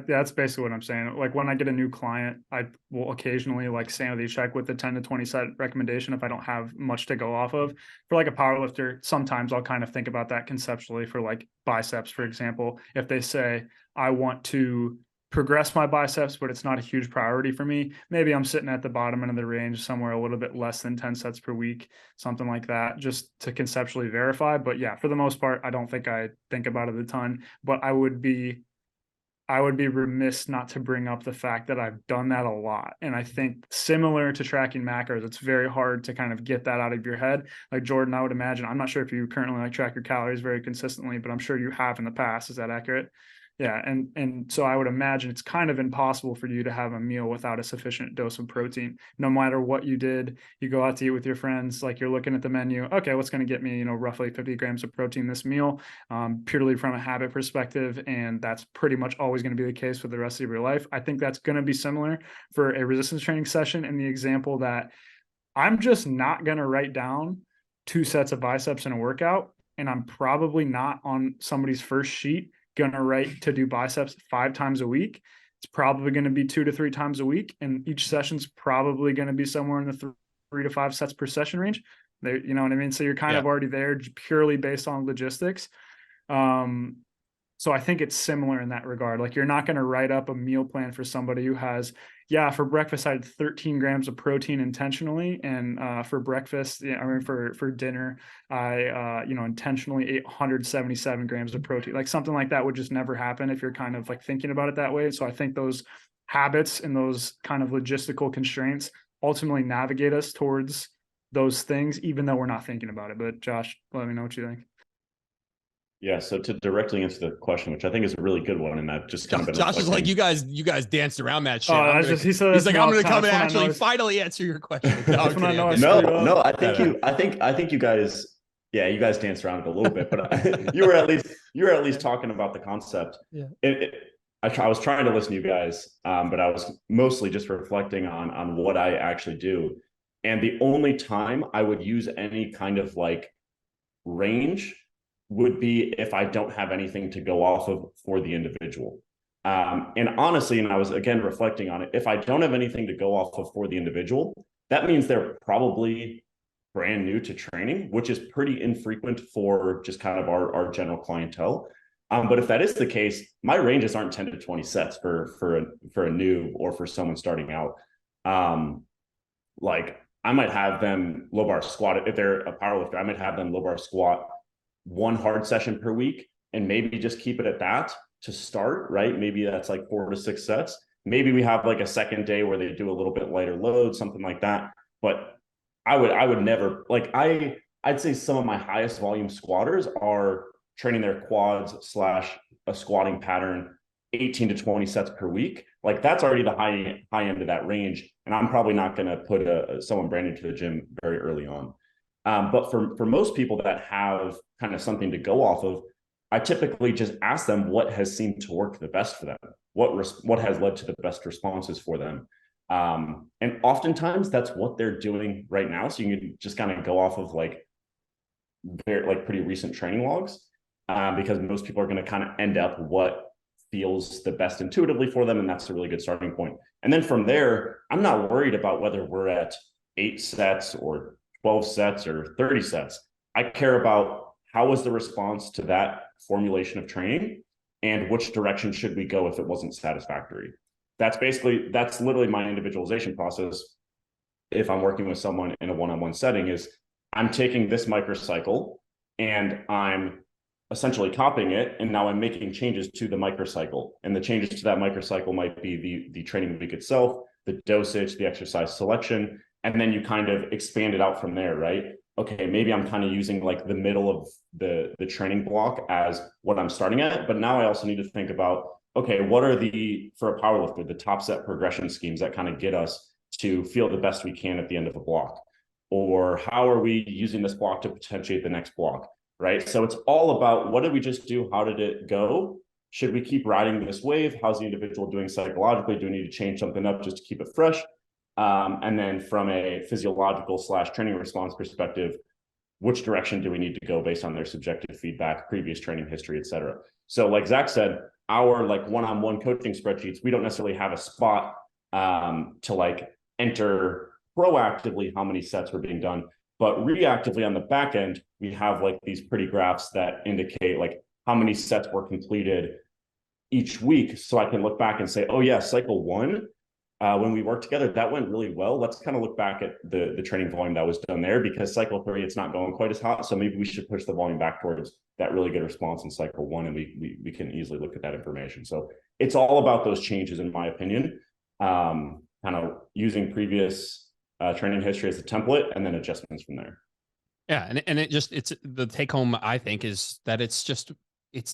that's basically what I'm saying. Like when I get a new client, I will occasionally like sanity check with the 10 to 20 set recommendation if I don't have much to go off of. For like a powerlifter, sometimes I'll kind of think about that conceptually for like biceps, for example. If they say, I want to progress my biceps, but it's not a huge priority for me, maybe I'm sitting at the bottom end of the range, somewhere a little bit less than 10 sets per week, something like that, just to conceptually verify. But yeah, for the most part, I don't think I think about it a ton, but I would be remiss not to bring up the fact that I've done that a lot. And I think similar to tracking macros, it's very hard to kind of get that out of your head. Like Jordan, I would imagine, I'm not sure if you currently like track your calories very consistently, but I'm sure you have in the past. Is that accurate? Yeah. And so I would imagine it's kind of impossible for you to have a meal without a sufficient dose of protein. No matter what you did, you go out to eat with your friends, like you're looking at the menu. Okay, what's going to get me, roughly 50 grams of protein this meal, purely from a habit perspective. And that's pretty much always going to be the case for the rest of your life. I think that's going to be similar for a resistance training session in the example that I'm just not going to write down 2 sets of biceps in a workout. And I'm probably not on somebody's first sheet going to write to do biceps 5 times a week. It's probably going to be 2 to 3 times a week. And each session's probably going to be somewhere in the 3 to 5 sets per session range. There, you know what I mean? So you're kind of already there purely based on logistics. So I think it's similar in that regard. Like you're not going to write up a meal plan for somebody who has, for breakfast, I had 13 grams of protein intentionally. And for breakfast, for dinner, I, intentionally ate 177 grams of protein. Like something like that would just never happen if you're kind of like thinking about it that way. So I think those habits and those kind of logistical constraints ultimately navigate us towards those things, even though we're not thinking about it. But Josh, let me know what you think. Yeah, so to directly answer the question, which I think is a really good one, and I've just kind of been Josh is like, you guys danced around that shit. He's like, I'm gonna come and actually finally answer your question. No, I think you guys, you guys danced around it a little bit, but you were at least talking about the concept. Yeah. I was trying to listen to you guys, but I was mostly just reflecting on what I actually do, and the only time I would use any kind of like range would be if I don't have anything to go off of for the individual. And honestly, and I was again reflecting on it, if I don't have anything to go off of for the individual, that means they're probably brand new to training, which is pretty infrequent for just kind of our general clientele. But if that is the case, my ranges aren't 10 to 20 sets for a noob or for someone starting out. Like I might have them low bar squat. If they're a powerlifter, I might have them low bar squat one hard session per week and maybe just keep it at that to start, right? Maybe that's like 4 to 6 sets. Maybe we have like a second day where they do a little bit lighter load, something like that. But I would never, like I'd say some of my highest volume squatters are training their quads / a squatting pattern 18 to 20 sets per week. Like that's already the high end of that range. And I'm probably not going to put someone brand new to the gym very early on. But for most people that have kind of something to go off of, I typically just ask them what has seemed to work the best for them, what has led to the best responses for them. And oftentimes that's what they're doing right now. So you can just kind of go off of like pretty recent training logs, because most people are going to kind of end up what feels the best intuitively for them. And that's a really good starting point. And then from there, I'm not worried about whether we're at 8 sets or 12 sets or 30 sets. I care about how was the response to that formulation of training and which direction should we go if it wasn't satisfactory. That's literally my individualization process. If I'm working with someone in a one-on-one setting, is I'm taking this microcycle and I'm essentially copying it, and now I'm making changes to the microcycle. And the changes to that microcycle might be the training week itself, the dosage, the exercise selection, and then you kind of expand it out from there, right? Okay, maybe I'm kind of using like the middle of the training block as what I'm starting at, but now I also need to think about, okay, what are for a powerlifter, the top set progression schemes that kind of get us to feel the best we can at the end of a block? Or how are we using this block to potentiate the next block, right? So it's all about, what did we just do? How did it go? Should we keep riding this wave? How's the individual doing psychologically? Do we need to change something up just to keep it fresh? And then from a physiological / training response perspective, which direction do we need to go based on their subjective feedback, previous training history, et cetera? So like Zach said, our like one-on-one coaching spreadsheets, we don't necessarily have a spot to like enter proactively how many sets were being done, but reactively on the back end, we have like these pretty graphs that indicate like how many sets were completed each week. So I can look back and say, oh yeah, cycle 1, when we worked together, that went really well. Let's kind of look back at the training volume that was done there, because cycle 3, it's not going quite as hot. So maybe we should push the volume back towards that really good response in cycle 1, and we can easily look at that information. So it's all about those changes, in my opinion, kind of using previous training history as a template and then adjustments from there. Yeah. And it's the take home, I think, is that it's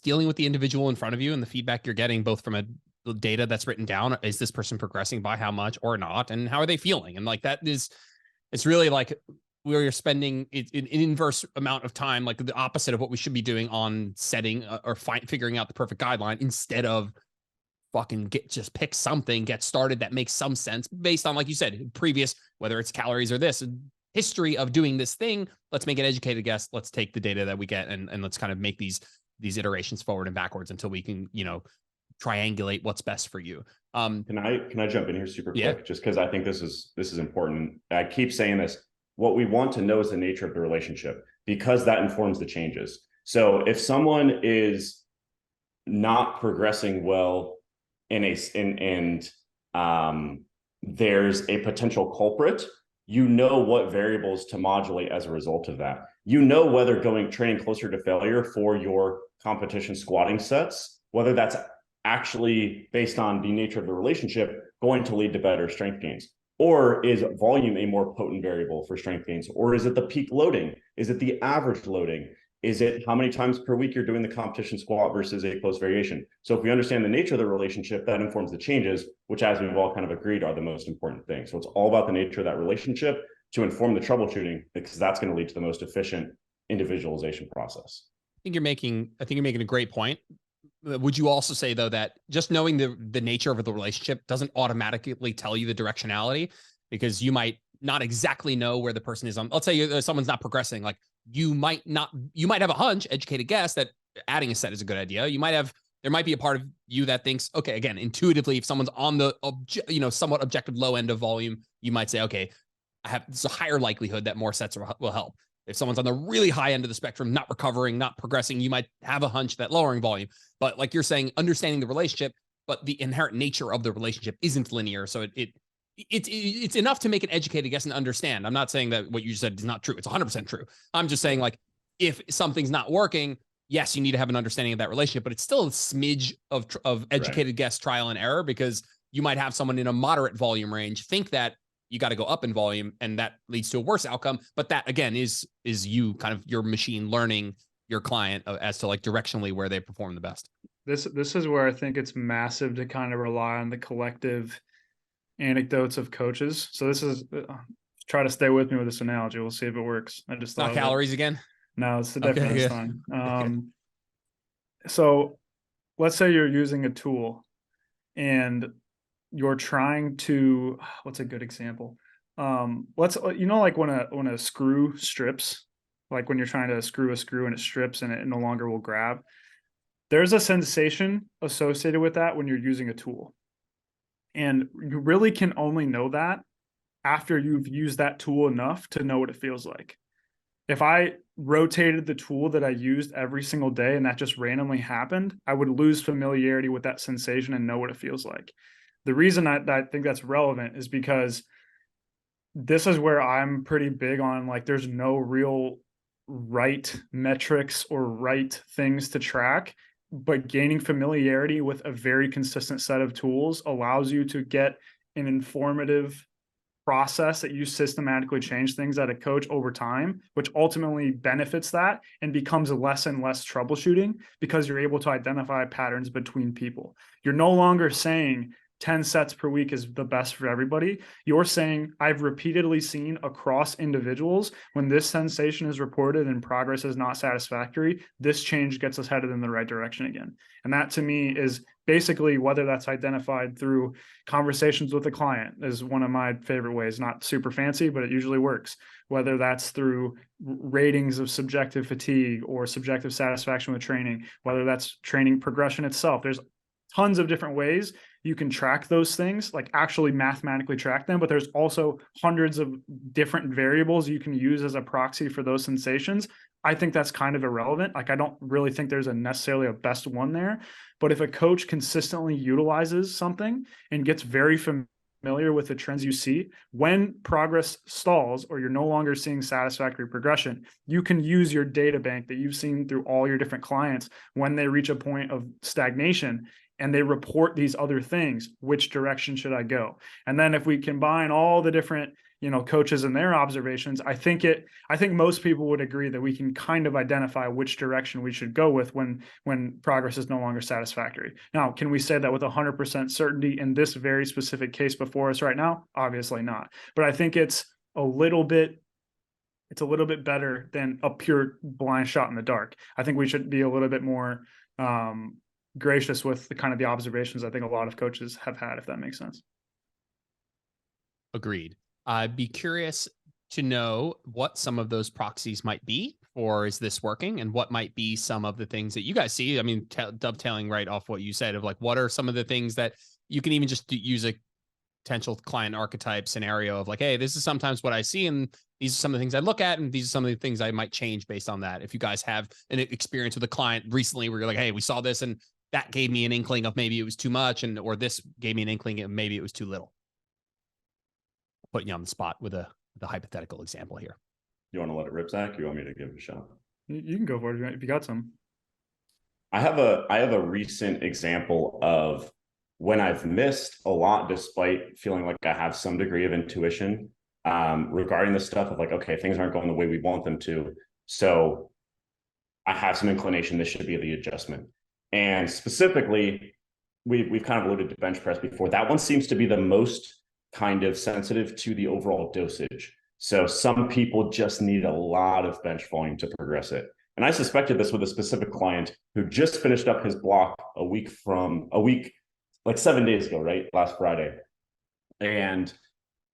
dealing with the individual in front of you and the feedback you're getting, both from the data that's written down. Is this person progressing by how much or not? And how are they feeling? And like, it's really like where you're spending an inverse amount of time, like the opposite of what we should be doing on setting or figuring out the perfect guideline, instead of just pick something, get started that makes some sense based on, like you said, previous, whether it's calories or this history of doing this thing. Let's make an educated guess. Let's take the data that we get and let's kind of make these iterations forward and backwards until we can, triangulate what's best for you. Can I jump in here super quick? Just because I think this is important. I keep saying this. What we want to know is the nature of the relationship, because that informs the changes. So if someone is not progressing well there's a potential culprit, what variables to modulate as a result of that. Whether training closer to failure for your competition squatting sets, whether that's actually based on the nature of the relationship going to lead to better strength gains, or is volume a more potent variable for strength gains, or is it the peak loading? Is it the average loading? Is it how many times per week you're doing the competition squat versus a close variation? So if we understand the nature of the relationship, that informs the changes, which, as we've all kind of agreed, are the most important thing. So it's all about the nature of that relationship to inform the troubleshooting, because that's going to lead to the most efficient individualization process. I think you're making a great point. Would you also say, though, that just knowing the nature of the relationship doesn't automatically tell you the directionality? Because you might not exactly know where the person is on. Let's say someone's not progressing. Like you might have a hunch, educated guess, that adding a set is a good idea. There might be a part of you that thinks, okay, again, intuitively, if someone's on the somewhat objective low end of volume, you might say, okay, there's a higher likelihood that more sets will help. If someone's on the really high end of the spectrum, not recovering, not progressing, you might have a hunch that lowering volume. But like you're saying, understanding the relationship, but the inherent nature of the relationship isn't linear. So it's enough to make an educated guess and understand. I'm not saying that what you said is not true. It's 100% true. I'm just saying, like, if something's not working, yes, you need to have an understanding of that relationship, but it's still a smidge of educated guess, trial and error, because you might have someone in a moderate volume range think that you got to go up in volume, and that leads to a worse outcome. But that, again, is you kind of your machine learning your client as to like directionally where they perform the best. This is where I think it's massive to kind of rely on the collective anecdotes of coaches. So this is try to stay with me with this analogy. We'll see if it works. I just not calories again. No, it's definitely this time. Okay. So let's say you're using a tool and you're trying to, what's a good example? Let's, like when a screw strips, like when you're trying to screw a screw and it strips and it no longer will grab. There's a sensation associated with that when you're using a tool. And you really can only know that after you've used that tool enough to know what it feels like. If I rotated the tool that I used every single day and that just randomly happened, I would lose familiarity with that sensation and know what it feels like. The reason I think that's relevant is because this is where I'm pretty big on, like, there's no real right metrics or right things to track, but gaining familiarity with a very consistent set of tools allows you to get an informative process that you systematically change things at a coach over time, which ultimately benefits that and becomes less and less troubleshooting because you're able to identify patterns between people. You're no longer saying 10 sets per week is the best for everybody. You're saying, I've repeatedly seen across individuals, when this sensation is reported and progress is not satisfactory, this change gets us headed in the right direction again. And that, to me, is basically, whether that's identified through conversations with the client is one of my favorite ways, not super fancy, but it usually works. Whether that's through ratings of subjective fatigue or subjective satisfaction with training, whether that's training progression itself, there's tons of different ways you can track those things, like actually mathematically track them, but there's also hundreds of different variables you can use as a proxy for those sensations. I think that's kind of irrelevant. Like, I don't really think there's necessarily a best one there, but if a coach consistently utilizes something and gets very familiar with the trends you see, when progress stalls or you're no longer seeing satisfactory progression, you can use your data bank that you've seen through all your different clients when they reach a point of stagnation and they report these other things. Which direction should I go? And then if we combine all the different, coaches and their observations, I think most people would agree that we can kind of identify which direction we should go with when progress is no longer satisfactory. Now, can we say that with 100% certainty in this very specific case before us right now? Obviously not. But I think it's a little bit better than a pure blind shot in the dark. I think we should be a little bit more gracious with the observations I think a lot of coaches have had, if that makes sense. Agreed. I'd be curious to know what some of those proxies might be, or is this working, and what might be some of the things that you guys see. I mean, dovetailing right off what you said of like, what are some of the things that you can even just use a potential client archetype scenario of like, hey, this is sometimes what I see, and these are some of the things I look at, and these are some of the things I might change based on that. If you guys have an experience with a client recently where you're like, hey, we saw this and that gave me an inkling of maybe it was too much, or this gave me an inkling of maybe it was too little. Putting you on the spot with a hypothetical example here. You want to let it rip, Zach? You want me to give it a shot? You can go for it if you got some. I have a recent example of when I've missed a lot despite feeling like I have some degree of intuition regarding this stuff of like, okay, things aren't going the way we want them to. So I have some inclination this should be the adjustment. And specifically, we've kind of alluded to bench press before. That one seems to be the most kind of sensitive to the overall dosage. So some people just need a lot of bench volume to progress it. And I suspected this with a specific client who just finished up his block a week, like 7 days ago, right? Last Friday. And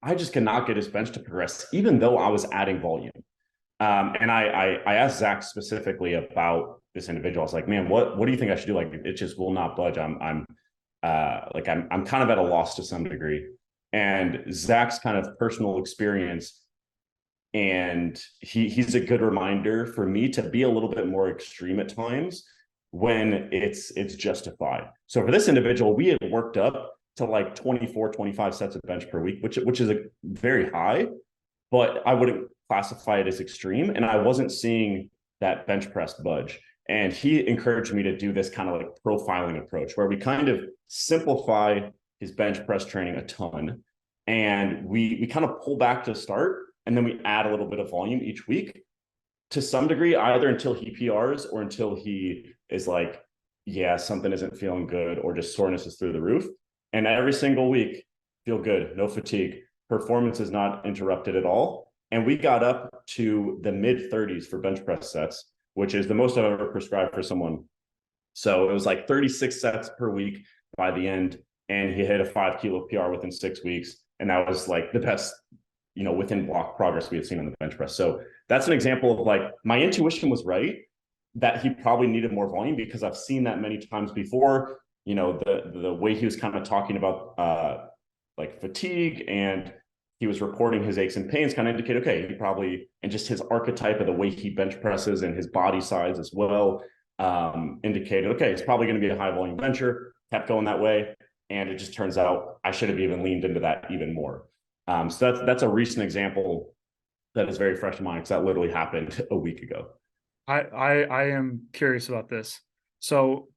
I just cannot get his bench to progress, even though I was adding volume. And I asked Zach specifically about this individual. I was like, man, what do you think I should do? Like, it just will not budge. I'm kind of at a loss to some degree. And Zach's kind of personal experience, and he's a good reminder for me to be a little bit more extreme at times when it's justified. So for this individual, we had worked up to like 24, 25 sets of bench per week, which is a very high, but I wouldn't classify it as extreme. And I wasn't seeing that bench press budge. And he encouraged me to do this kind of like profiling approach where we kind of simplify his bench press training a ton. And we kind of pull back to start, and then we add a little bit of volume each week to some degree, either until he PRs or until he is like, yeah, something isn't feeling good, or just soreness is through the roof. And every single week, feel good, no fatigue. Performance is not interrupted at all. And we got up to the mid 30s for bench press sets, which is the most I've ever prescribed for someone. So it was like 36 sets per week by the end. And he hit a 5 kilo PR within 6 weeks. And that was like the best, within block progress we had seen on the bench press. So that's an example of like, my intuition was right that he probably needed more volume, because I've seen that many times before. The way he was kind of talking about like fatigue, and he was reporting his aches and pains, kind of indicate, okay, he probably, and just his archetype of the way he bench presses and his body size as well, indicated, okay, it's probably going to be a high volume bencher. Kept going that way. And it just turns out I should have even leaned into that even more. So that's a recent example that is very fresh in mind, because that literally happened a week ago. I am curious about this. So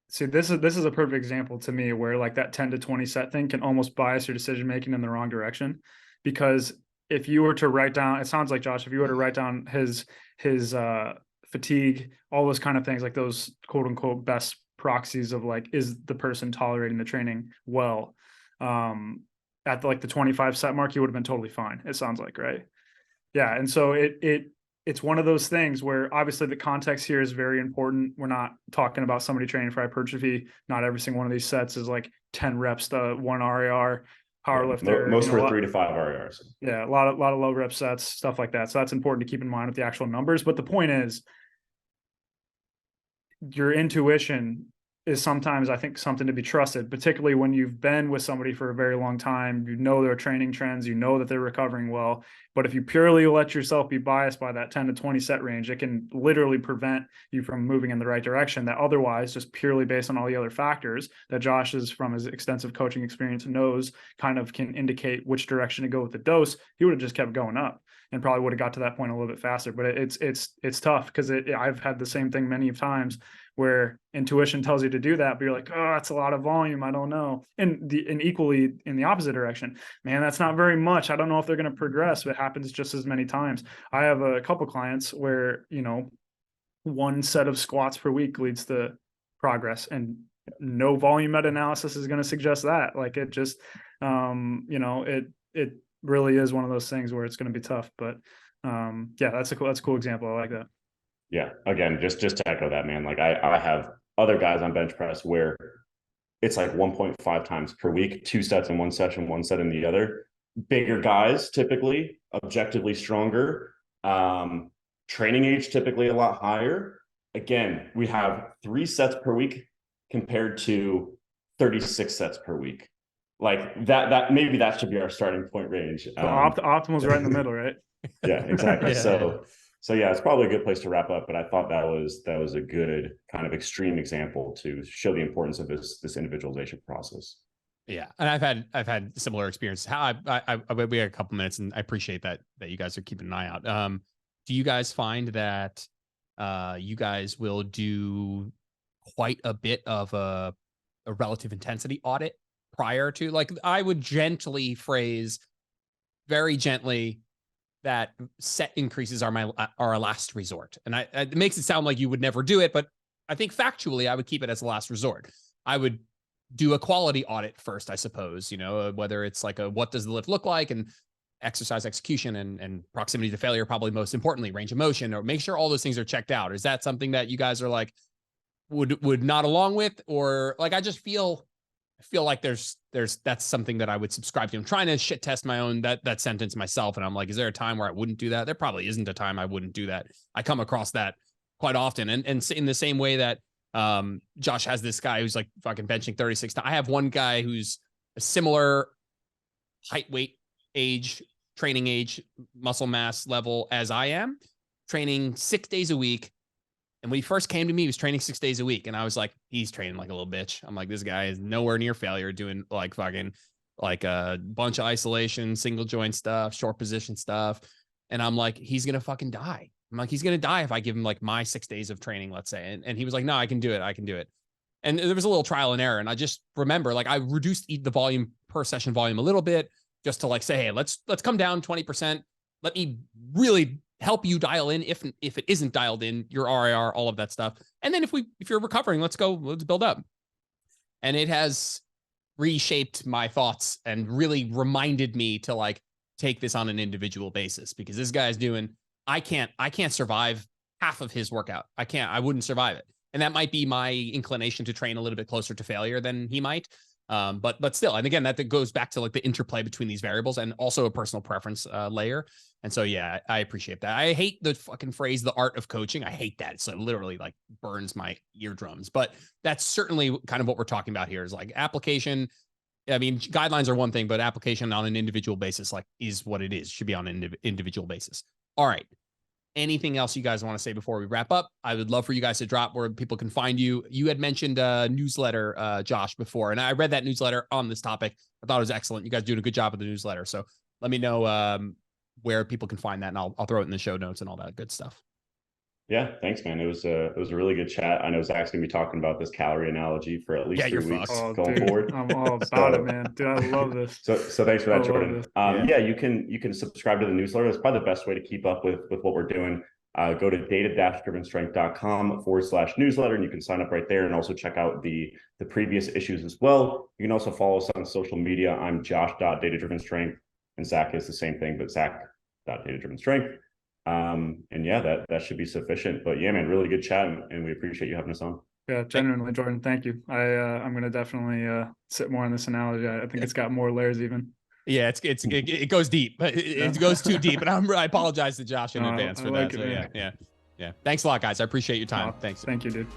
see, this is a perfect example to me where like that 10 to 20 set thing can almost bias your decision making in the wrong direction. Because if you were to write down, it sounds like, Josh, if you were to write down his fatigue, all those kind of things, like those quote unquote best proxies of like, is the person tolerating the training well, at like the 25 set mark, you would have been totally fine, it sounds like, right? Yeah. And so it's one of those things where obviously the context here is very important. We're not talking about somebody training for hypertrophy. Not every single one of these sets is like 10 reps to 1 RAR powerlifter. Most were 3 to 5 RARs. Yeah, a lot of low rep sets, stuff like that. So that's important to keep in mind with the actual numbers. But the point is, your intuition is sometimes, I think, something to be trusted, particularly when you've been with somebody for a very long time. You know their training trends, you know that they're recovering well. But if you purely let yourself be biased by that 10 to 20 set range, it can literally prevent you from moving in the right direction that otherwise, just purely based on all the other factors that Josh is, from his extensive coaching experience, knows kind of can indicate which direction to go with the dose. He would have just kept going up and probably would have got to that point a little bit faster. But it's tough, because I've had the same thing many times where intuition tells you to do that, but you're like, oh, that's a lot of volume, I don't know. And equally in the opposite direction, man, that's not very much, I don't know if they're going to progress. It happens just as many times. I have a couple clients where, 1 set of squats per week leads to progress, and no volume meta-analysis is going to suggest that. Like, it just, it really is one of those things where it's going to be tough. But yeah, that's a cool example. I like that. Yeah, again, just to echo that, man, like I have other guys on bench press where it's like 1.5 times per week, 2 sets in one session, 1 set in the other. Bigger guys, typically objectively stronger, training age typically a lot higher. Again, we have 3 sets per week compared to 36 sets per week. Like that maybe that should be our starting point range. So optimal's right in the middle, right? Yeah, exactly. Yeah. So yeah, it's probably a good place to wrap up, but I thought that was a good kind of extreme example to show the importance of this individualization process. Yeah, and I've had similar experiences. How we had a couple minutes, and I appreciate that you guys are keeping an eye out. Do you guys find that you guys will do quite a bit of a relative intensity audit prior to, like, I would gently phrase, very gently, that set increases are a last resort. And it makes it sound like you would never do it, but I think factually I would keep it as a last resort. I would do a quality audit first, I suppose, whether it's like what does the lift look like, and exercise execution and proximity to failure, probably most importantly, range of motion, or make sure all those things are checked out. Is that something that you guys are like, would not along with? Or like, I feel like there's that's something that I would subscribe to. I'm trying to shit test my own that sentence myself, and I'm like, is there a time where I wouldn't do that? There probably isn't a time I wouldn't do that. I come across that quite often, and in the same way that Josh has this guy who's like fucking benching 36. I have one guy who's a similar height, weight, age, training age, muscle mass level as I am, training 6 days a week. And when he first came to me, he was training 6 days a week. And I was like, he's training like a little bitch. I'm like, this guy is nowhere near failure, doing like fucking like a bunch of isolation, single joint stuff, short position stuff. And I'm like, he's going to fucking die. I'm like, he's going to die if I give him like my 6 days of training, let's say. And he was like, no, I can do it. I can do it. And there was a little trial and error. And I just remember, like, I reduced the volume per session volume a little bit just to like say, hey, let's come down 20%. Let me really help you dial in if it isn't dialed in, your RIR, all of that stuff. And then if you're recovering, let's build up. And it has reshaped my thoughts and really reminded me to like take this on an individual basis, because this guy's doing, I can't survive half of his workout. I wouldn't survive it. And that might be my inclination to train a little bit closer to failure than he might. But still, and again, that goes back to like the interplay between these variables and also a personal preference layer. And so, yeah, I appreciate that. I hate the fucking phrase, the art of coaching. I hate that. It's literally like burns my eardrums, but that's certainly kind of what we're talking about here is like application. I mean, guidelines are one thing, but application on an individual basis, like, is what it is. Should be on an individual basis. All right. Anything else you guys want to say before we wrap up? I would love for you guys to drop where people can find you. You had mentioned a newsletter, Josh, before, and I read that newsletter on this topic. I thought it was excellent. You guys doing a good job with the newsletter. So let me know where people can find that, and I'll throw it in the show notes and all that good stuff. Yeah, thanks, man. It was a really good chat. I know Zach's gonna be talking about this calorie analogy for at least 3 weeks going forward. I'm all about it, man. Dude, I love this. So thanks for that, Jordan. Yeah, you can subscribe to the newsletter. That's probably the best way to keep up with what we're doing. Go to data-drivenstrength.com/newsletter, and you can sign up right there, and also check out the previous issues as well. You can also follow us on social media. I'm Josh.datadrivenstrength, and Zach is the same thing, but Zach.datadrivenstrength. And yeah, that should be sufficient. But yeah, man, really good chat, and we appreciate you having us on. Yeah, genuinely, Jordan, thank you. I'm gonna definitely sit more on this analogy. I think it's got more layers even. Yeah, it goes deep. It goes too deep, and I apologize to Josh in advance for that. So yeah. Thanks a lot, guys. I appreciate your time. Thanks. Thank you, dude.